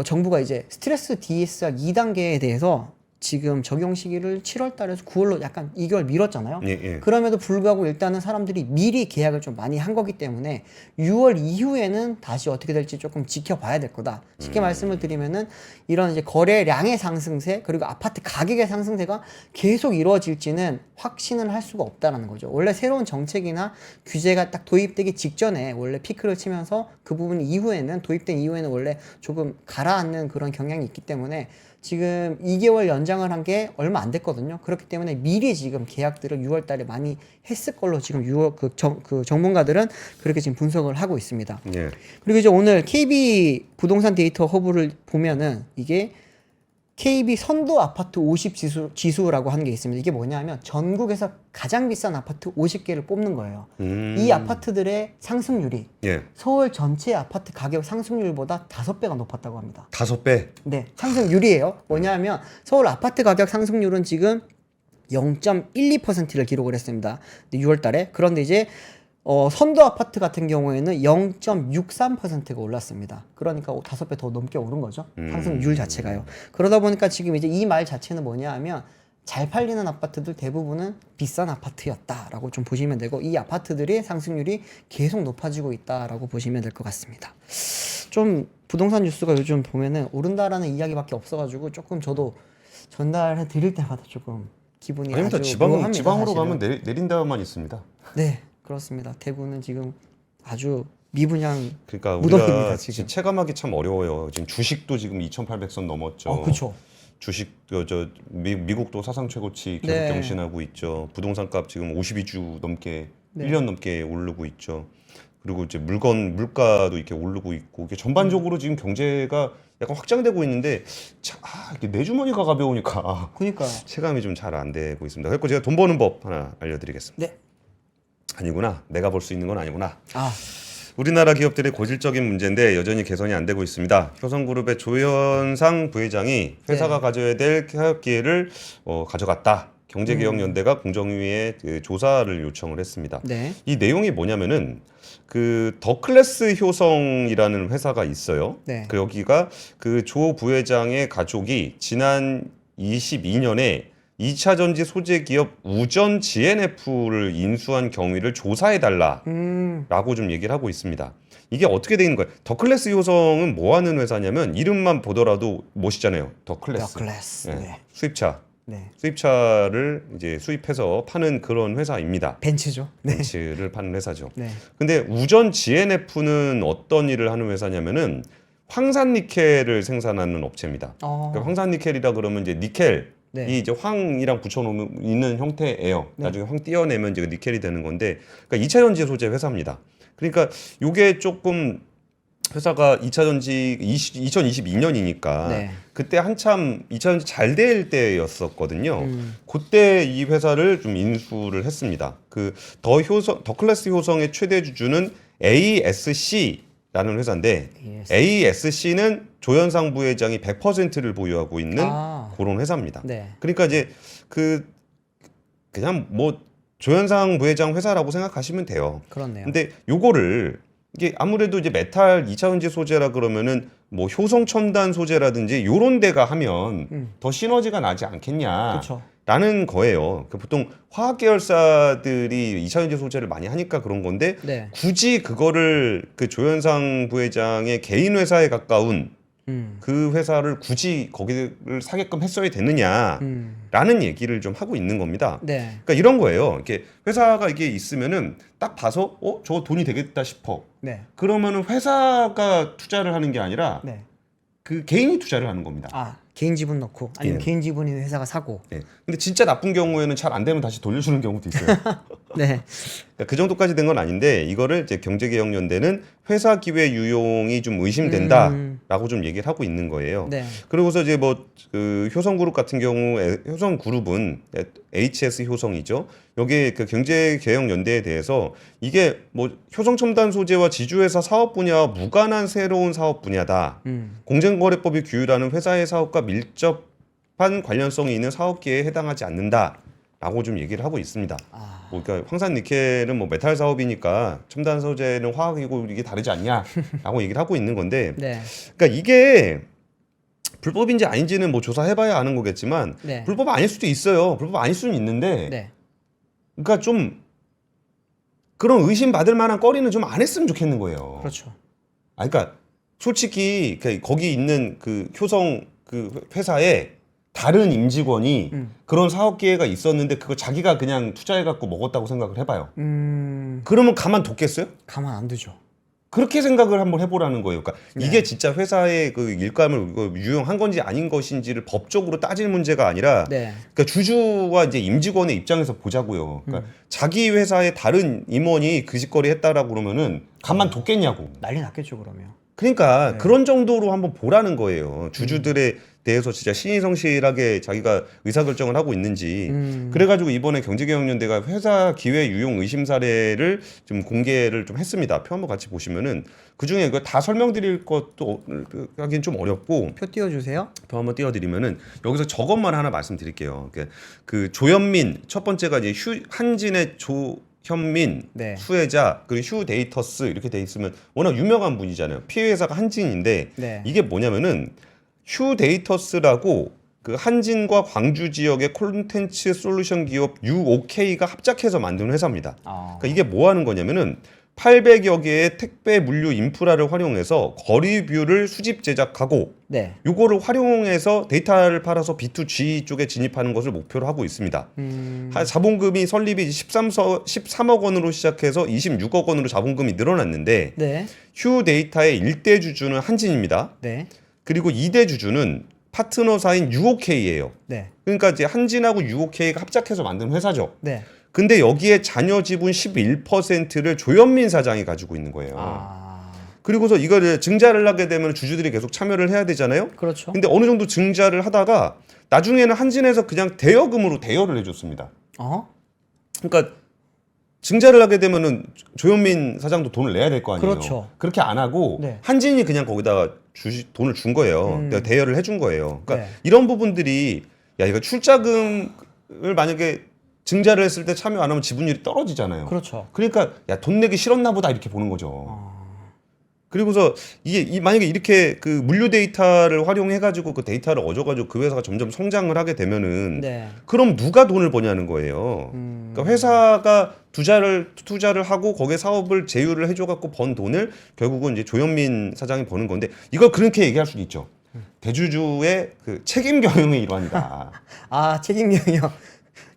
Speaker 2: 정부가 이제 스트레스 DSR 2단계에 대해서 지금 적용 시기를 7월 달에서 9월로 약간 2개월 미뤘잖아요.
Speaker 1: 예.
Speaker 2: 그럼에도 불구하고 일단은 사람들이 미리 계약을 좀 많이 한 거기 때문에 6월 이후에는 다시 어떻게 될지 조금 지켜봐야 될 거다. 쉽게 말씀을 드리면은 이런 이제 거래량의 상승세 그리고 아파트 가격의 상승세가 계속 이루어질지는 확신을 할 수가 없다라는 거죠. 원래 새로운 정책이나 규제가 딱 도입되기 직전에 원래 피크를 치면서 그 부분 이후에는 도입된 이후에는 원래 조금 가라앉는 그런 경향이 있기 때문에 지금 2개월 연장을 한 게 얼마 안 됐거든요. 그렇기 때문에 미리 지금 계약들을 6월 달에 많이 했을 걸로 지금 전문가들은 그렇게 지금 분석을 하고 있습니다.
Speaker 1: 예.
Speaker 2: 그리고 이제 오늘 KB 부동산 데이터 허브를 보면은 이게 KB 선도 아파트 50 지수라고 하는 게 있습니다. 이게 뭐냐면 전국에서 가장 비싼 아파트 50개를 뽑는 거예요. 이 아파트들의 상승률이 서울 전체 아파트 가격 상승률보다 5배가 높았다고 합니다.
Speaker 1: 5배?
Speaker 2: 네, 상승률이에요. 뭐냐면 서울 아파트 가격 상승률은 지금 0.12%를 기록을 했습니다. 6월 달에. 그런데 이제 선도 아파트 같은 경우에는 0.63%가 올랐습니다. 그러니까 5배 더 넘게 오른 거죠. 상승률 자체가요. 그러다 보니까 지금 이제 이 말 자체는 뭐냐 하면 잘 팔리는 아파트들 대부분은 비싼 아파트였다라고 좀 보시면 되고 이 아파트들의 상승률이 계속 높아지고 있다라고 보시면 될 것 같습니다. 좀 부동산 뉴스가 요즘 보면은 오른다라는 이야기밖에 없어가지고 조금 저도 전달해 드릴 때마다 조금 기분이
Speaker 1: 아닙니다.
Speaker 2: 아주 묘합니다.
Speaker 1: 지방으로
Speaker 2: 사실은.
Speaker 1: 가면 내린다만 있습니다.
Speaker 2: 네. 그렇습니다. 대구는 지금 아주 미분양
Speaker 1: 그러니까
Speaker 2: 무더기입니다,
Speaker 1: 우리가
Speaker 2: 지금.
Speaker 1: 체감하기 참 어려워요. 지금 주식도 지금 2,800선 넘었죠.
Speaker 2: 그렇죠.
Speaker 1: 주식 미국도 사상 최고치 계속
Speaker 2: 네.
Speaker 1: 경신하고 있죠. 부동산 값 지금 52주 넘게
Speaker 2: 네.
Speaker 1: 1년 넘게 오르고 있죠. 그리고 이제 물가도 이렇게 오르고 있고 이게 전반적으로 지금 경제가 약간 확장되고 있는데 이게 내 주머니가 가벼우니까
Speaker 2: 그러니까요.
Speaker 1: 체감이 좀 잘 안 되고 있습니다. 그래서 제가 돈 버는 법 하나 알려드리겠습니다.
Speaker 2: 네.
Speaker 1: 아니구나. 내가 볼 수 있는 건 아니구나.
Speaker 2: 아,
Speaker 1: 우리나라 기업들의 고질적인 문제인데 여전히 개선이 안 되고 있습니다. 효성그룹의 조현상 부회장이 회사가 가져야 될 개혁 기회를 가져갔다. 경제개혁연대가 공정위에 그 조사를 요청을 했습니다.
Speaker 2: 네.
Speaker 1: 이 내용이 뭐냐면은 그 더클래스 효성이라는 회사가 있어요.
Speaker 2: 네.
Speaker 1: 그 여기가 그 조 부회장의 가족이 지난 22년에 2차 전지 소재 기업 우전 GNF를 인수한 경위를 조사해 달라라고 좀 얘기를 하고 있습니다. 이게 어떻게 되는 거예요? 더클래스 효성은 뭐 하는 회사냐면 이름만 보더라도 멋있잖아요. 더클래스.
Speaker 2: 더클래스.
Speaker 1: 예.
Speaker 2: 네.
Speaker 1: 수입차.
Speaker 2: 네.
Speaker 1: 수입차를 이제 수입해서 파는 그런 회사입니다.
Speaker 2: 벤츠죠. 네.
Speaker 1: 벤츠를 파는 회사죠.
Speaker 2: 네.
Speaker 1: 근데 우전 GNF는 어떤 일을 하는 회사냐면은 황산니켈을 생산하는 업체입니다. 그러니까 황산니켈이라 그러면 이제 니켈이
Speaker 2: 네.
Speaker 1: 이제 황이랑 붙여놓는 있는 형태예요.
Speaker 2: 네.
Speaker 1: 나중에 황 띄어내면 이제 니켈이 되는 건데, 그러니까 2차 전지 소재 회사입니다. 그러니까 요게 조금 회사가 2차 전지 2022년이니까
Speaker 2: 네.
Speaker 1: 그때 한참 2차 전지 잘 될 때였었거든요. 그때 이 회사를 좀 인수를 했습니다. 그 더 클래스 효성의 최대 주주는 ASC라는 회사인데, ASC는 조현상 부회장이 100%를 보유하고 있는 그런 회사입니다.
Speaker 2: 네.
Speaker 1: 그러니까 이제 그냥 뭐 조현상 부회장 회사라고 생각하시면 돼요.
Speaker 2: 그렇네요.
Speaker 1: 근데 요거를 이게 아무래도 이제 메탈 2차 전지 소재라 그러면은 뭐 효성 첨단 소재라든지 요런 데가 하면 더 시너지가 나지 않겠냐.
Speaker 2: 그쵸.
Speaker 1: 라는 거예요. 보통 화학 계열사들이 2차 전지 소재를 많이 하니까 그런 건데,
Speaker 2: 네.
Speaker 1: 굳이 그거를 그 조현상 부회장의 개인 회사에 가까운 그 회사를 굳이 거기를 사게끔 했어야 되느냐라는 얘기를 좀 하고 있는 겁니다.
Speaker 2: 네.
Speaker 1: 그러니까 이런 거예요. 이렇게 회사가 이게 있으면은 딱 봐서 저거 돈이 되겠다 싶어.
Speaker 2: 네.
Speaker 1: 그러면은 회사가 투자를 하는 게 아니라
Speaker 2: 네.
Speaker 1: 그 개인이 투자를 하는 겁니다.
Speaker 2: 개인 지분 넣고 아니면
Speaker 1: 예.
Speaker 2: 개인 지분이 회사가 사고.
Speaker 1: 네. 근데 진짜 나쁜 경우에는 잘 안 되면 다시 돌려주는 경우도 있어요.
Speaker 2: 네.
Speaker 1: 그러니까 그 정도까지 된 건 아닌데, 이거를 이제 경제개혁연대는 회사 기회 유용이 좀 의심된다라고 좀 얘기를 하고 있는 거예요.
Speaker 2: 네.
Speaker 1: 그러고서 이제 뭐 그 효성그룹 같은 경우, 효성그룹은 HS 효성이죠. 여기 그 경제개혁연대에 대해서 이게 뭐 효성첨단 소재와 지주회사 사업 분야와 무관한 새로운 사업 분야다. 공정거래법이 규율하는 회사의 사업과 밀접한 관련성이 있는 사업계에 해당하지 않는다라고 좀 얘기를 하고 있습니다. 뭐 그러니까 황산니켈은 뭐 메탈 사업이니까 첨단 소재는 화학이고 이게 다르지 않냐라고 얘기를 하고 있는 건데,
Speaker 2: 네.
Speaker 1: 그러니까 이게 불법인지 아닌지는 뭐 조사해봐야 아는 거겠지만,
Speaker 2: 네.
Speaker 1: 불법 아닐 수도 있어요. 불법 아닐 수는 있는데,
Speaker 2: 네.
Speaker 1: 그러니까 좀 그런 의심 받을 만한 거리는 좀 안 했으면 좋겠는 거예요.
Speaker 2: 그렇죠.
Speaker 1: 그러니까 솔직히 거기 있는 그 효성 그 회사에 다른 임직원이 그런 사업 기회가 있었는데 그거 자기가 그냥 투자해갖고 먹었다고 생각을 해봐요. 그러면 가만 뒀겠어요?
Speaker 2: 가만 안 두죠.
Speaker 1: 그렇게 생각을 한번 해보라는 거예요. 그러니까 이게 진짜 회사의 그 일감을 유용한 건지 아닌 것인지를 법적으로 따질 문제가 아니라,
Speaker 2: 네.
Speaker 1: 그러니까 주주와 이제 임직원의 입장에서 보자고요. 그러니까 자기 회사의 다른 임원이 그 짓거리 했다라고 그러면은 가만 뒀겠냐고.
Speaker 2: 난리 났겠죠 그러면.
Speaker 1: 그러니까
Speaker 2: 네.
Speaker 1: 그런 정도로 한번 보라는 거예요. 주주들에 대해서 진짜 신의성실하게 자기가 의사결정을 하고 있는지. 그래가지고 이번에 경제개혁연대가 회사 기회 유용 의심 사례를 좀 공개를 좀 했습니다. 표 한번 같이 보시면은 그중에 이거 다 설명드릴 것도 하긴 좀 어렵고,
Speaker 2: 표 띄워주세요.
Speaker 1: 표 한번 띄워드리면은 여기서 저것만 하나 말씀드릴게요. 그 조현민 첫 번째가 이제 한진의 현민,
Speaker 2: 네.
Speaker 1: 수혜자, 그리고 휴데이터스 이렇게 돼 있으면 워낙 유명한 분이잖아요. 피해 회사가 한진인데,
Speaker 2: 네.
Speaker 1: 이게 뭐냐면은 휴데이터스라고 그 한진과 광주 지역의 콘텐츠 솔루션 기업 UOK가 합작해서 만든 회사입니다. 그러니까 이게 뭐 하는 거냐면은 800여 개의 택배 물류 인프라를 활용해서 거리뷰를 수집 제작하고,
Speaker 2: 네.
Speaker 1: 요거를 활용해서 데이터를 팔아서 B2G 쪽에 진입하는 것을 목표로 하고 있습니다. 자본금이 설립이 13억 원으로 시작해서 26억 원으로 자본금이 늘어났는데,
Speaker 2: 네.
Speaker 1: 휴데이터의 1대 주주는 한진입니다.
Speaker 2: 네.
Speaker 1: 그리고 2대 주주는 파트너사인 UOK예요.
Speaker 2: 네.
Speaker 1: 그러니까 이제 한진하고 UOK가 합작해서 만든 회사죠.
Speaker 2: 네.
Speaker 1: 근데 여기에 자녀 지분 11%를 조현민 사장이 가지고 있는 거예요. 그리고서 이거를 증자를 하게 되면 주주들이 계속 참여를 해야 되잖아요.
Speaker 2: 그렇죠.
Speaker 1: 근데 어느 정도 증자를 하다가 나중에는 한진에서 그냥 대여금으로 대여를 해줬습니다. 그러니까 증자를 하게 되면은 조현민 사장도 돈을 내야 될 거 아니에요.
Speaker 2: 그렇죠.
Speaker 1: 그렇게 안 하고
Speaker 2: 네.
Speaker 1: 한진이 그냥 거기다가 돈을 준 거예요. 대여를 해준 거예요. 그러니까
Speaker 2: 네.
Speaker 1: 이런 부분들이, 야, 이거 출자금을 만약에 증자를 했을 때 참여 안 하면 지분율이 떨어지잖아요.
Speaker 2: 그렇죠.
Speaker 1: 그러니까 야, 돈 내기 싫었나 보다 이렇게 보는 거죠. 그리고서 이게 만약에 이렇게 그 물류 데이터를 활용해 가지고 그 데이터를 얻어 가지고 그 회사가 점점 성장을 하게 되면은,
Speaker 2: 네.
Speaker 1: 그럼 누가 돈을 버냐는 거예요. 그러니까 회사가 투자를 하고 거기에 사업을 제휴를 해줘 갖고 번 돈을 결국은 이제 조현민 사장이 버는 건데, 이걸 그렇게 얘기할 수도 있죠. 대주주의 그 책임 경영의 일환이다.
Speaker 2: 아 책임명령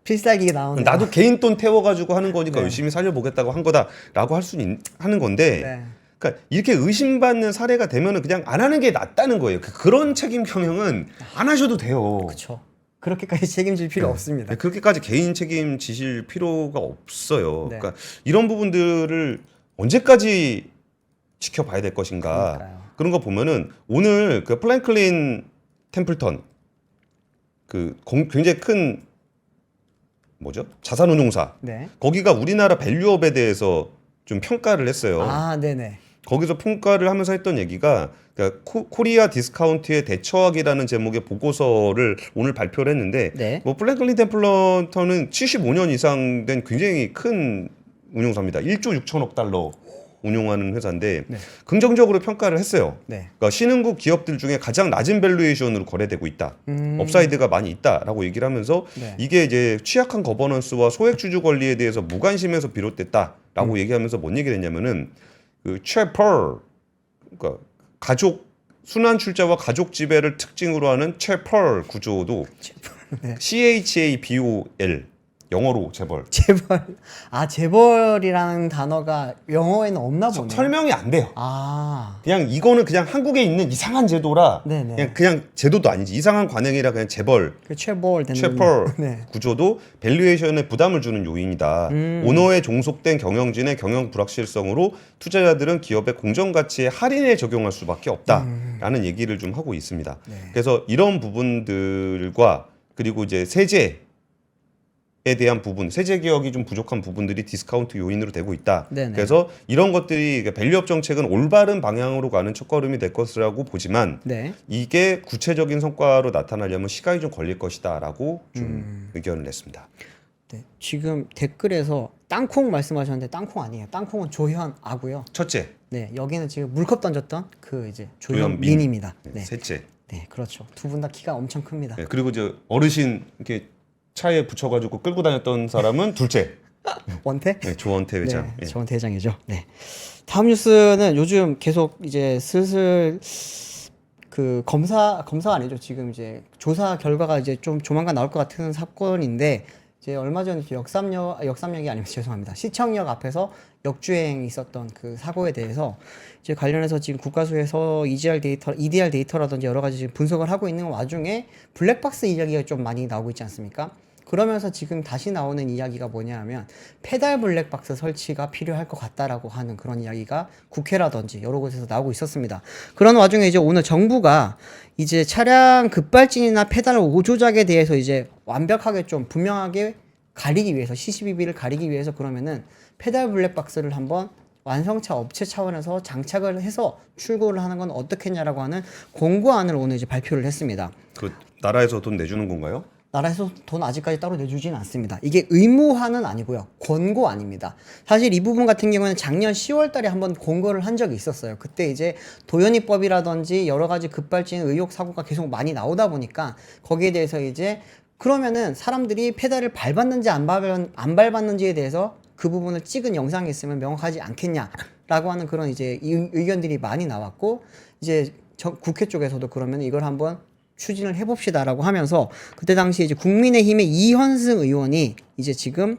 Speaker 2: 필살기가 나오네.
Speaker 1: 나도 개인 돈 태워가지고 하는 거니까
Speaker 2: 네.
Speaker 1: 열심히 살려보겠다고 한 거다라고 할 수는 하는 건데,
Speaker 2: 네.
Speaker 1: 그러니까 이렇게 의심받는 사례가 되면은 그냥 안 하는 게 낫다는 거예요. 그런 책임 경영은 안 하셔도 돼요.
Speaker 2: 그렇죠. 그렇게까지 책임질 필요 없습니다.
Speaker 1: 네, 그렇게까지 개인 책임 지실 필요가 없어요.
Speaker 2: 네.
Speaker 1: 그러니까 이런 부분들을 언제까지 지켜봐야 될 것인가.
Speaker 2: 그러니까요.
Speaker 1: 그런 거 보면은 오늘 그 플랭클린 템플턴 굉장히 큰 뭐죠? 자산운용사.
Speaker 2: 네.
Speaker 1: 거기가 우리나라 밸류업에 대해서 좀 평가를 했어요.
Speaker 2: 아 네네.
Speaker 1: 거기서 평가를 하면서 했던 얘기가 그러니까 코리아 디스카운트의 대처학이라는 제목의 보고서를 오늘 발표를 했는데
Speaker 2: 네.
Speaker 1: 뭐 플랭클린 템플턴은 75년 이상 된 굉장히 큰 운용사입니다. 1조 6천억 달러 운용하는 회사인데
Speaker 2: 네.
Speaker 1: 긍정적으로 평가를 했어요.
Speaker 2: 네.
Speaker 1: 그러니까 신흥국 기업들 중에 가장 낮은 밸류에이션으로 거래되고 있다. 업사이드가 많이 있다라고 얘기를 하면서
Speaker 2: 네.
Speaker 1: 이게 이제 취약한 거버넌스와 소액 주주 권리에 대해서 무관심에서 비롯됐다라고 얘기하면서 뭔 얘기를 했냐면은 그 최펄 그러니까 가족 순환 출자와 가족 지배를 특징으로 하는 최펄 구조도
Speaker 2: 네.
Speaker 1: CHABOL 영어로 재벌
Speaker 2: 재벌. 아 재벌이라는 단어가 영어에는 없나 보네요.
Speaker 1: 설명이 안 돼요.
Speaker 2: 아.
Speaker 1: 그냥 이거는 그냥 한국에 있는 이상한 제도라
Speaker 2: 네네.
Speaker 1: 그냥 제도도 아니지 이상한 관행이라 그냥 재벌
Speaker 2: 그 최벌 되는.
Speaker 1: 최펄
Speaker 2: 네.
Speaker 1: 구조도 밸류에이션에 부담을 주는 요인이다. 오너에 종속된 경영진의 경영 불확실성으로 투자자들은 기업의 공정 가치에 할인에 적용할 수밖에 없다라는 얘기를 좀 하고 있습니다.
Speaker 2: 네.
Speaker 1: 그래서 이런 부분들과 그리고 이제 세제에 대한 부분, 세제 개혁이 좀 부족한 부분들이 디스카운트 요인으로 되고 있다.
Speaker 2: 네네.
Speaker 1: 그래서 이런 것들이 밸류업 정책은 올바른 방향으로 가는 첫걸음이 될 것이라고 보지만
Speaker 2: 네.
Speaker 1: 이게 구체적인 성과로 나타나려면 시간이 좀 걸릴 것이다라고 좀 의견을 냈습니다.
Speaker 2: 네. 지금 댓글에서 땅콩 말씀하셨는데 땅콩 아니에요. 땅콩은 조현아고요.
Speaker 1: 첫째,
Speaker 2: 네. 여기는 지금 물컵 던졌던 그 이제
Speaker 1: 조현민.
Speaker 2: 조현민입니다.
Speaker 1: 네.
Speaker 2: 네.
Speaker 1: 셋째,
Speaker 2: 네. 그렇죠. 두 분 다 키가 엄청 큽니다.
Speaker 1: 네, 그리고 이제 어르신 이렇게 차에 붙여가지고 끌고 다녔던 사람은 둘째,
Speaker 2: 원태?
Speaker 1: 네, 조원태 회장.
Speaker 2: 네, 조원태 회장이죠. 네. 다음 뉴스는 요즘 계속 이제 슬슬 그 검사가 아니죠. 지금 이제 조사 결과가 이제 좀 조만간 나올 것 같은 사건인데 이제 얼마 전에 역삼역이 아니면 죄송합니다. 시청역 앞에서 역주행이 있었던 그 사고에 대해서 이제 관련해서 지금 국가수에서 EDR 데이터라든지 여러 가지 지금 분석을 하고 있는 와중에 블랙박스 이야기가 좀 많이 나오고 있지 않습니까? 그러면서 지금 다시 나오는 이야기가 뭐냐면 페달 블랙박스 설치가 필요할 것 같다라고 하는 그런 이야기가 국회라든지 여러 곳에서 나오고 있었습니다. 그런 와중에 이제 오늘 정부가 이제 차량 급발진이나 페달 오조작에 대해서 이제 완벽하게 좀 분명하게 가리기 위해서 CCBB를 가리기 위해서 그러면은 페달 블랙박스를 한번 완성차 업체 차원에서 장착을 해서 출고를 하는 건 어떻겠냐라고 하는 공고안을 오늘 이제 발표를 했습니다.
Speaker 1: 그 나라에서 돈 내주는 건가요?
Speaker 2: 나라에서 돈 아직까지 따로 내주지는 않습니다. 이게 의무화는 아니고요. 권고안입니다. 사실 이 부분 같은 경우는 작년 10월 달에 한번 공고를 한 적이 있었어요. 그때 이제 도연이법이라든지 여러 가지 급발진 의혹 사고가 계속 많이 나오다 보니까 거기에 대해서 이제 그러면은 사람들이 페달을 밟았는지 안 밟았는지에 대해서 그 부분을 찍은 영상이 있으면 명확하지 않겠냐라고 하는 그런 이제 의견들이 많이 나왔고 이제 국회 쪽에서도 그러면 이걸 한번 추진을 해봅시다라고 하면서 그때 당시 이제 국민의힘의 이현승 의원이 이제 지금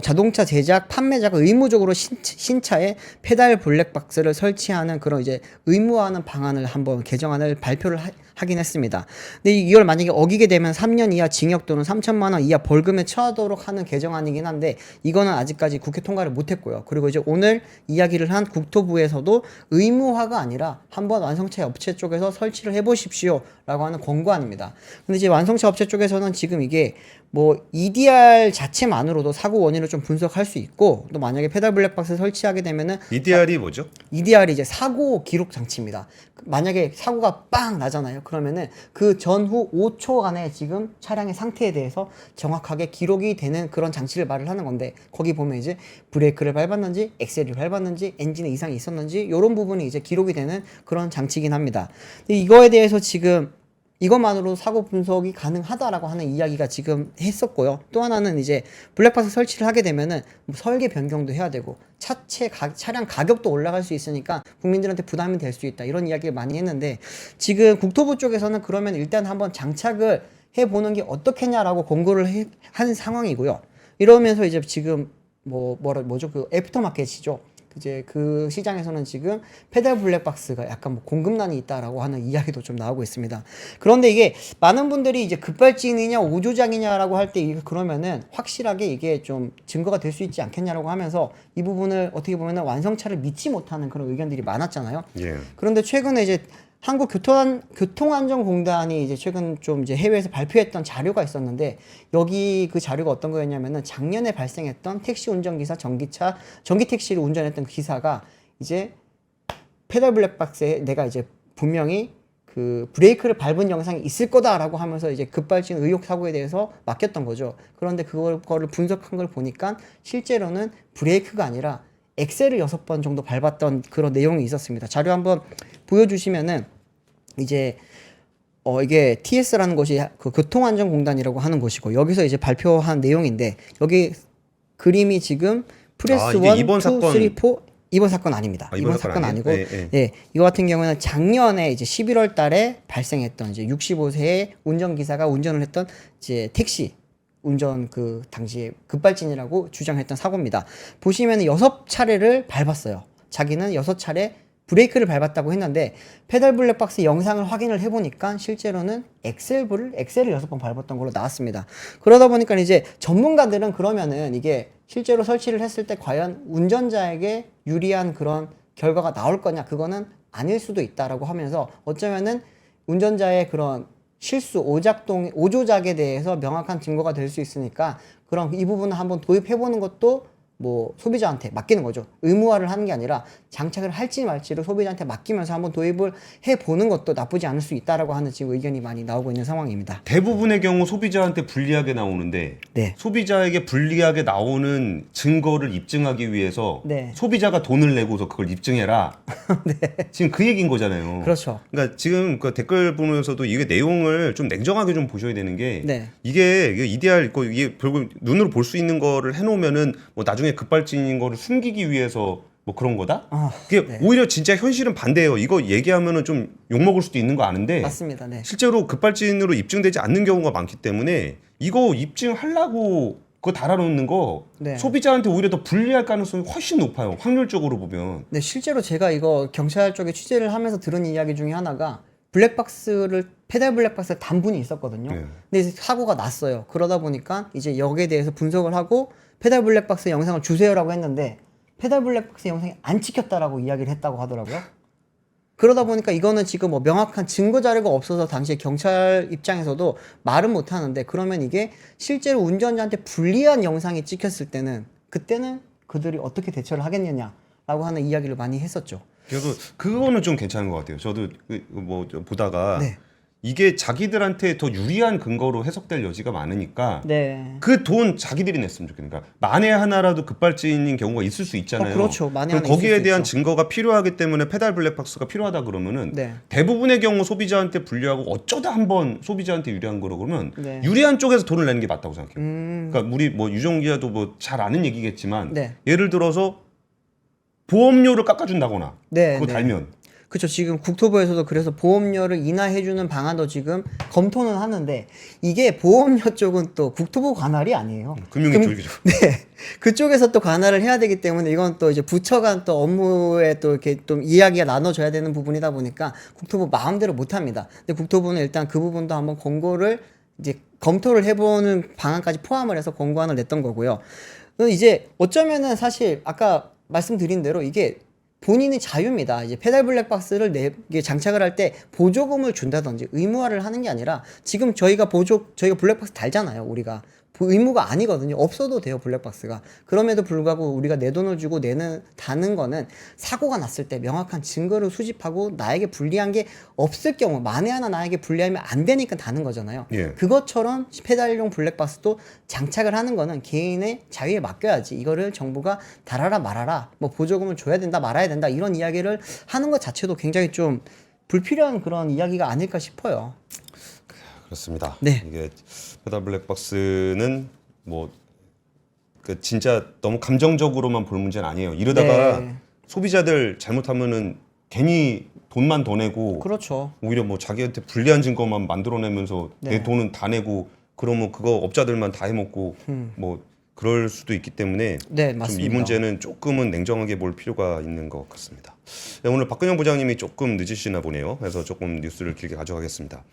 Speaker 2: 자동차 제작 판매자가 의무적으로 신차에 페달 블랙박스를 설치하는 그런 이제 의무화하는 방안을 한번 개정안을 발표를 하긴 했습니다. 근데 이걸 만약에 어기게 되면 3년 이하 징역 또는 3천만 원 이하 벌금에 처하도록 하는 개정안이긴 한데 이거는 아직까지 국회 통과를 못했고요. 그리고 이제 오늘 이야기를 한 국토부에서도 의무화가 아니라 한번 완성차 업체 쪽에서 설치를 해보십시오라고 하는 권고안입니다. 근데 이제 완성차 업체 쪽에서는 지금 이게 뭐 EDR 자체만으로도 사고 원인을 좀 분석할 수 있고 또 만약에 페달 블랙박스 설치하게 되면은
Speaker 1: EDR이 뭐죠?
Speaker 2: EDR이 이제 사고 기록 장치입니다. 만약에 사고가 빵 나잖아요. 그러면은 그 전후 5초간의 지금 차량의 상태에 대해서 정확하게 기록이 되는 그런 장치를 말을 하는 건데 거기 보면 이제 브레이크를 밟았는지 엑셀을 밟았는지 엔진에 이상이 있었는지 이런 부분이 이제 기록이 되는 그런 장치이긴 합니다. 근데 이거에 대해서 지금 이것만으로 사고 분석이 가능하다라고 하는 이야기가 지금 했었고요. 또 하나는 이제 블랙박스 설치를 하게 되면은 뭐 설계 변경도 해야 되고 차량 가격도 올라갈 수 있으니까 국민들한테 부담이 될 수 있다, 이런 이야기를 많이 했는데, 지금 국토부 쪽에서는 그러면 일단 한번 장착을 해보는 게 어떻겠냐라고 권고를 한 상황이고요. 이러면서 이제 지금 뭐죠? 그 애프터마켓이죠. 이제 그 시장에서는 지금 페달 블랙박스가 약간 뭐 공급난이 있다라고 하는 이야기도 좀 나오고 있습니다. 그런데 이게 많은 분들이 이제 급발진이냐 오조작이냐라고 할 때 그러면은 확실하게 이게 좀 증거가 될 수 있지 않겠냐라고 하면서 이 부분을 어떻게 보면은 완성차를 믿지 못하는 그런 의견들이 많았잖아요.
Speaker 1: 예.
Speaker 2: 그런데 최근에 이제 교통안전공단이 이제 최근 좀 이제 해외에서 발표했던 자료가 있었는데, 여기 그 자료가 어떤 거였냐면은 작년에 발생했던 택시 운전기사 전기 택시를 운전했던 기사가 이제 페달 블랙박스에 내가 이제 분명히 그 브레이크를 밟은 영상이 있을 거다라고 하면서 이제 급발진 의혹 사고에 대해서 맡겼던 거죠. 그런데 그거를 분석한 걸 보니까 실제로는 브레이크가 아니라 엑셀을 6번 정도 밟았던 그런 내용이 있었습니다. 자료 한번 보여주시면은 이제 이게 TS라는 것이 그 교통안전공단이라고 하는 곳이고, 여기서 이제 발표한 내용인데, 여기 그림이 지금 프레스
Speaker 1: 이게
Speaker 2: 1, 2,
Speaker 1: 이번
Speaker 2: 3,
Speaker 1: 사건.
Speaker 2: 4 이번 사건 아닙니다. 이번 사건 아니고, 예, 이거 같은 경우는 작년에 이제 11월 달에 발생했던 이제 65세의 운전기사가 운전을 했던 이제 택시 운전 그 당시에 급발진이라고 주장했던 사고입니다. 보시면 6차례를 밟았어요. 자기는 6차례 브레이크를 밟았다고 했는데, 페달 블랙박스 영상을 확인을 해보니까 실제로는 엑셀을 6번 밟았던 걸로 나왔습니다. 그러다 보니까 이제 전문가들은 그러면은 이게 실제로 설치를 했을 때 과연 운전자에게 유리한 그런 결과가 나올 거냐, 그거는 아닐 수도 있다라고 하면서, 어쩌면은 운전자의 그런 실수, 오조작에 대해서 명확한 증거가 될 수 있으니까 그럼 이 부분을 한번 도입해보는 것도 뭐 소비자한테 맡기는 거죠. 의무화를 하는 게 아니라 장착을 할지 말지를 소비자한테 맡기면서 한번 도입을 해보는 것도 나쁘지 않을 수 있다라고 하는 지금 의견이 많이 나오고 있는 상황입니다.
Speaker 1: 대부분의 경우 소비자한테 불리하게 나오는데,
Speaker 2: 네.
Speaker 1: 소비자에게 불리하게 나오는 증거를 입증하기 위해서
Speaker 2: 네.
Speaker 1: 소비자가 돈을 내고서 그걸 입증해라.
Speaker 2: 네.
Speaker 1: 지금 그 얘기인 거잖아요.
Speaker 2: 그렇죠.
Speaker 1: 그러니까 지금 그 댓글 보면서도 이게 내용을 좀 냉정하게 좀 보셔야 되는 게,
Speaker 2: 네.
Speaker 1: 이게 EDR 있고 이게 결국 눈으로 볼 수 있는 거를 해놓으면은 뭐 나중에 급발진인 거를 숨기기 위해서 뭐 그런 거다? 그게
Speaker 2: 네.
Speaker 1: 오히려 진짜 현실은 반대예요. 이거 얘기하면은 좀 욕먹을 수도 있는 거 아는데,
Speaker 2: 맞습니다. 네.
Speaker 1: 실제로 급발진으로 입증되지 않는 경우가 많기 때문에 이거 입증하려고 그거 달아놓는 거
Speaker 2: 네.
Speaker 1: 소비자한테 오히려 더 불리할 가능성이 훨씬 높아요. 확률적으로 보면.
Speaker 2: 네, 실제로 제가 이거 경찰 쪽에 취재를 하면서 들은 이야기 중에 하나가 페달 블랙박스 단분이 있었거든요.
Speaker 1: 네.
Speaker 2: 근데 이제 사고가 났어요. 그러다 보니까 이제 여기에 대해서 분석을 하고 페달 블랙박스 영상을 주세요라고 했는데, 페달 블랙박스 영상이 안 찍혔다라고 이야기를 했다고 하더라고요. 그러다 보니까 이거는 지금 뭐 명확한 증거 자료가 없어서 당시에 경찰 입장에서도 말은 못 하는데, 그러면 이게 실제로 운전자한테 불리한 영상이 찍혔을 때는 그때는 그들이 어떻게 대처를 하겠느냐라고 하는 이야기를 많이 했었죠.
Speaker 1: 그래서 그거는 좀 괜찮은 것 같아요. 저도 뭐 보다가
Speaker 2: 네.
Speaker 1: 이게 자기들한테 더 유리한 근거로 해석될 여지가 많으니까
Speaker 2: 네.
Speaker 1: 그 돈 자기들이 냈으면 좋겠으니까, 만에 하나라도 급발진인 경우가 있을 수 있잖아요.
Speaker 2: 그렇죠. 만에
Speaker 1: 그럼
Speaker 2: 하나 있을
Speaker 1: 거기에
Speaker 2: 수
Speaker 1: 대한
Speaker 2: 있죠.
Speaker 1: 증거가 필요하기 때문에 페달 블랙박스가 필요하다 그러면은
Speaker 2: 네.
Speaker 1: 대부분의 경우 소비자한테 불리하고 어쩌다 한번 소비자한테 유리한 거로 그러면
Speaker 2: 네.
Speaker 1: 유리한 쪽에서 돈을 내는 게 맞다고 생각해요.
Speaker 2: 음.
Speaker 1: 그러니까 우리 뭐 유정 기자도 뭐 잘 아는 얘기겠지만,
Speaker 2: 네.
Speaker 1: 예를 들어서 보험료를 깎아준다거나
Speaker 2: 네.
Speaker 1: 그거
Speaker 2: 네.
Speaker 1: 달면
Speaker 2: 그렇죠. 지금 국토부에서도 그래서 보험료를 인하해주는 방안도 지금 검토는 하는데, 이게 보험료 쪽은 또 국토부 관할이 아니에요.
Speaker 1: 금융위 쪽이죠.
Speaker 2: 네. 그쪽에서 또 관할을 해야 되기 때문에 이건 또 이제 부처 간 또 업무에 또 이렇게 좀 이야기가 나눠져야 되는 부분이다 보니까 국토부 마음대로 못 합니다. 근데 국토부는 일단 그 부분도 한번 권고를 이제 검토를 해보는 방안까지 포함을 해서 권고안을 냈던 거고요. 이제 어쩌면은 사실 아까 말씀드린 대로 이게 본인의 자유입니다. 이제 페달 블랙박스를 이게 장착을 할 때 보조금을 준다든지 의무화를 하는 게 아니라, 지금 저희가 블랙박스 달잖아요. 우리가 의무가 아니거든요. 없어도 돼요, 블랙박스가. 그럼에도 불구하고 우리가 내 돈을 주고 다는 거는 사고가 났을 때 명확한 증거를 수집하고 나에게 불리한 게 없을 경우, 만에 하나 나에게 불리하면 안 되니까 다는 거잖아요.
Speaker 1: 예.
Speaker 2: 그것처럼 페달용 블랙박스도 장착을 하는 거는 개인의 자유에 맡겨야지, 이거를 정부가 달아라 말아라, 뭐 보조금을 줘야 된다 말아야 된다, 이런 이야기를 하는 것 자체도 굉장히 좀 불필요한 그런 이야기가 아닐까 싶어요.
Speaker 1: 그렇습니다.
Speaker 2: 네.
Speaker 1: 이게 페달 블랙박스는 뭐 그 진짜 너무 감정적으로만 볼 문제는 아니에요. 이러다가
Speaker 2: 네.
Speaker 1: 소비자들 잘못하면 괜히 돈만 더 내고
Speaker 2: 그렇죠.
Speaker 1: 오히려 뭐 자기한테 불리한 증거만 만들어내면서
Speaker 2: 네.
Speaker 1: 내 돈은 다 내고 그러면 그거 업자들만 다 해먹고 뭐 그럴 수도 있기 때문에
Speaker 2: 네,
Speaker 1: 좀
Speaker 2: 맞습니다.
Speaker 1: 이 문제는 조금은 냉정하게 볼 필요가 있는 것 같습니다. 네, 오늘 박근영 부장님이 조금 늦으시나 보네요. 그래서 조금 뉴스를 길게 가져가겠습니다.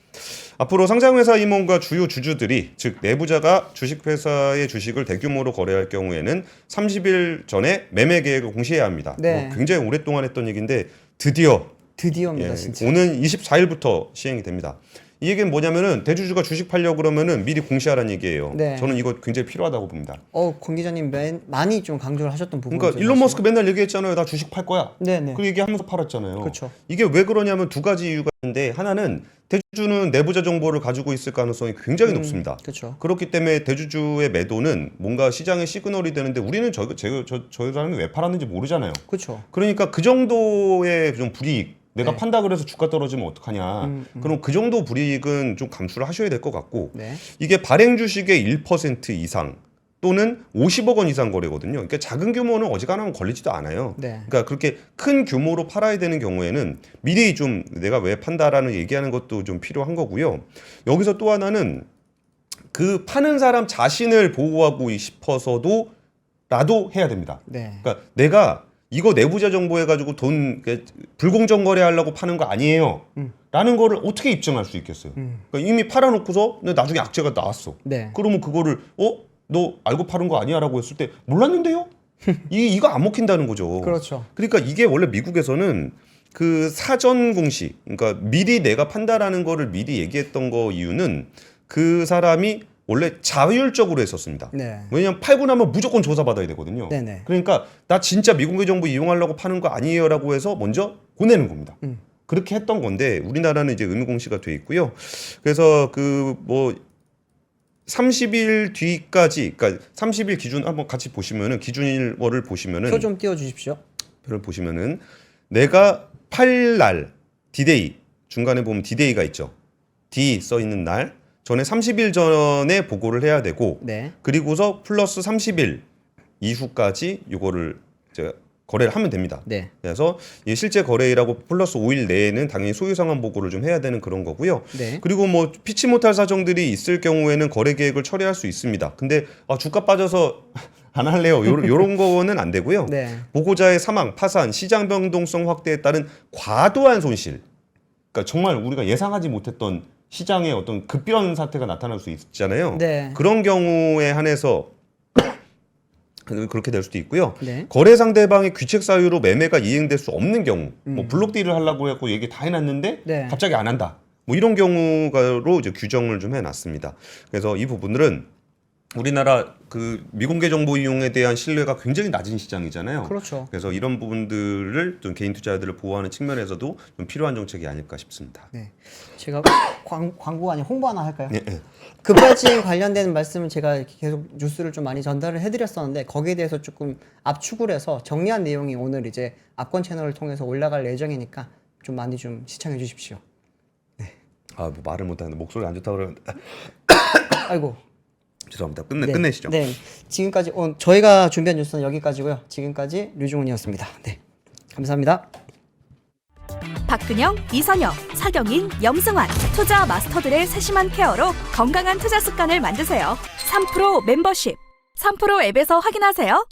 Speaker 1: 앞으로 상장회사 임원과 주요 주주들이 즉 내부자가 주식회사의 주식을 대규모로 거래할 경우에는 30일 전에 매매 계획을 공시해야 합니다.
Speaker 2: 네.
Speaker 1: 굉장히 오랫동안 했던 얘기인데 드디어입니다.
Speaker 2: 진짜.
Speaker 1: 오는 24일부터 시행이 됩니다. 이 얘기는 뭐냐면은 대주주가 주식 팔려고 그러면은 미리 공시하라는 얘기예요.
Speaker 2: 네.
Speaker 1: 저는 이거 굉장히 필요하다고 봅니다.
Speaker 2: 권 기자님 많이 좀 강조를 하셨던 부분이죠.
Speaker 1: 그러니까 일론 머스크 맨날 얘기했잖아요. 나 주식 팔 거야.
Speaker 2: 네네.
Speaker 1: 그 얘기하면서 팔았잖아요.
Speaker 2: 그렇죠.
Speaker 1: 이게 왜 그러냐면 두 가지 이유가 있는데 하나는 대주주는 내부자 정보를 가지고 있을 가능성이 굉장히 높습니다.
Speaker 2: 그렇죠.
Speaker 1: 그렇기 때문에 대주주의 매도는 뭔가 시장의 시그널이 되는데 우리는 저희 사람이 왜 팔았는지 모르잖아요.
Speaker 2: 그렇죠.
Speaker 1: 그러니까 그 정도의 좀 불이익 내가
Speaker 2: 네.
Speaker 1: 판다 그래서 주가 떨어지면 어떡하냐. 그럼 그 정도 불이익은 좀 감수를 하셔야 될 것 같고
Speaker 2: 네.
Speaker 1: 이게 발행 주식의 1% 이상 또는 50억 원 이상 거래거든요. 그러니까 작은 규모는 어지간하면 걸리지도 않아요.
Speaker 2: 네.
Speaker 1: 그러니까 그렇게 큰 규모로 팔아야 되는 경우에는 미리 좀 내가 왜 판다라는 얘기하는 것도 좀 필요한 거고요. 여기서 또 하나는 그 파는 사람 자신을 보호하고 싶어서도 라도 해야 됩니다.
Speaker 2: 네.
Speaker 1: 그러니까 내가 이거 내부자 정보 해가지고 돈 불공정 거래하려고 파는 거 아니에요. 라는 거를 어떻게 입증할 수 있겠어요? 그러니까 이미 팔아놓고서 근데 나중에 악재가 나왔어.
Speaker 2: 네.
Speaker 1: 그러면 그거를 너 알고 파는 거 아니야라고 했을 때 몰랐는데요? 이거 안 먹힌다는 거죠.
Speaker 2: 그렇죠.
Speaker 1: 그러니까 이게 원래 미국에서는 그 사전 공시, 그러니까 미리 내가 판다라는 거를 미리 얘기했던 거 이유는 그 사람이 원래 자율적으로 했었습니다.
Speaker 2: 네.
Speaker 1: 왜냐하면 팔고 나면 무조건 조사받아야 되거든요.
Speaker 2: 네네.
Speaker 1: 그러니까 나 진짜 미국의 정보 이용하려고 파는 거 아니에요라고 해서 먼저 보내는 겁니다. 그렇게 했던 건데 우리나라는 이제 의무 공시가 돼 있고요. 그래서 그 뭐 30일 뒤까지, 그러니까 30일 기준 한번 같이 보시면은 기준일월을 보시면은
Speaker 2: 표 좀 띄워 주십시오.
Speaker 1: 표를 보시면은 내가 팔 날 디데이 중간에 보면 디데이가 있죠. D 써 있는 날 전에 30일 전에 보고를 해야 되고
Speaker 2: 네.
Speaker 1: 그리고서 플러스 30일 이후까지 이거를 이제 거래를 하면 됩니다.
Speaker 2: 네.
Speaker 1: 그래서 이 실제 거래일하고 플러스 5일 내에는 당연히 소유 상환 보고를 좀 해야 되는 그런 거고요.
Speaker 2: 네.
Speaker 1: 그리고 뭐 피치 못할 사정들이 있을 경우에는 거래 계획을 처리할 수 있습니다. 근데 주가 빠져서 안 할래요. 요런 거는 안 되고요.
Speaker 2: 네.
Speaker 1: 보고자의 사망, 파산, 시장 변동성 확대에 따른 과도한 손실. 그러니까 정말 우리가 예상하지 못했던 시장의 어떤 급변 사태가 나타날 수 있잖아요.
Speaker 2: 네.
Speaker 1: 그런 경우에 한해서 그렇게 될 수도 있고요.
Speaker 2: 네.
Speaker 1: 거래 상대방의 귀책 사유로 매매가 이행될 수 없는 경우, 뭐 블록 딜을 하려고 했고 얘기 다 해놨는데
Speaker 2: 네.
Speaker 1: 갑자기 안 한다. 뭐 이런 경우로 이제 규정을 좀 해놨습니다. 그래서 이 부분들은 우리나라 그 미공개 정보 이용에 대한 신뢰가 굉장히 낮은 시장이잖아요.
Speaker 2: 그렇죠.
Speaker 1: 그래서 이런 부분들을 좀 개인 투자자들을 보호하는 측면에서도 좀 필요한 정책이 아닐까 싶습니다.
Speaker 2: 네. 제가 광고 아니 홍보 하나 할까요?
Speaker 1: 네, 네.
Speaker 2: 급발진 관련된 말씀을 제가 이렇게 계속 뉴스를 좀 많이 전달을 해드렸었는데 거기에 대해서 조금 압축을 해서 정리한 내용이 오늘 이제 압권 채널을 통해서 올라갈 예정이니까 좀 많이 좀 시청해 주십시오.
Speaker 1: 뭐 말을 못하는데 목소리 안 좋다고 그러는데
Speaker 2: 아이고.
Speaker 1: 죄송합니다.
Speaker 2: 네.
Speaker 1: 끝내시죠.
Speaker 2: 네. 지금까지 저희가 준비한 뉴스는 여기까지고요. 지금까지 류중훈이었습니다. 네. 감사합니다.
Speaker 3: 박근영, 이선영, 사경인, 염승환 투자 마스터들의 세심한 케어로 건강한 투자 습관을 만드세요. 3프로 멤버십 3프로 앱에서 확인하세요.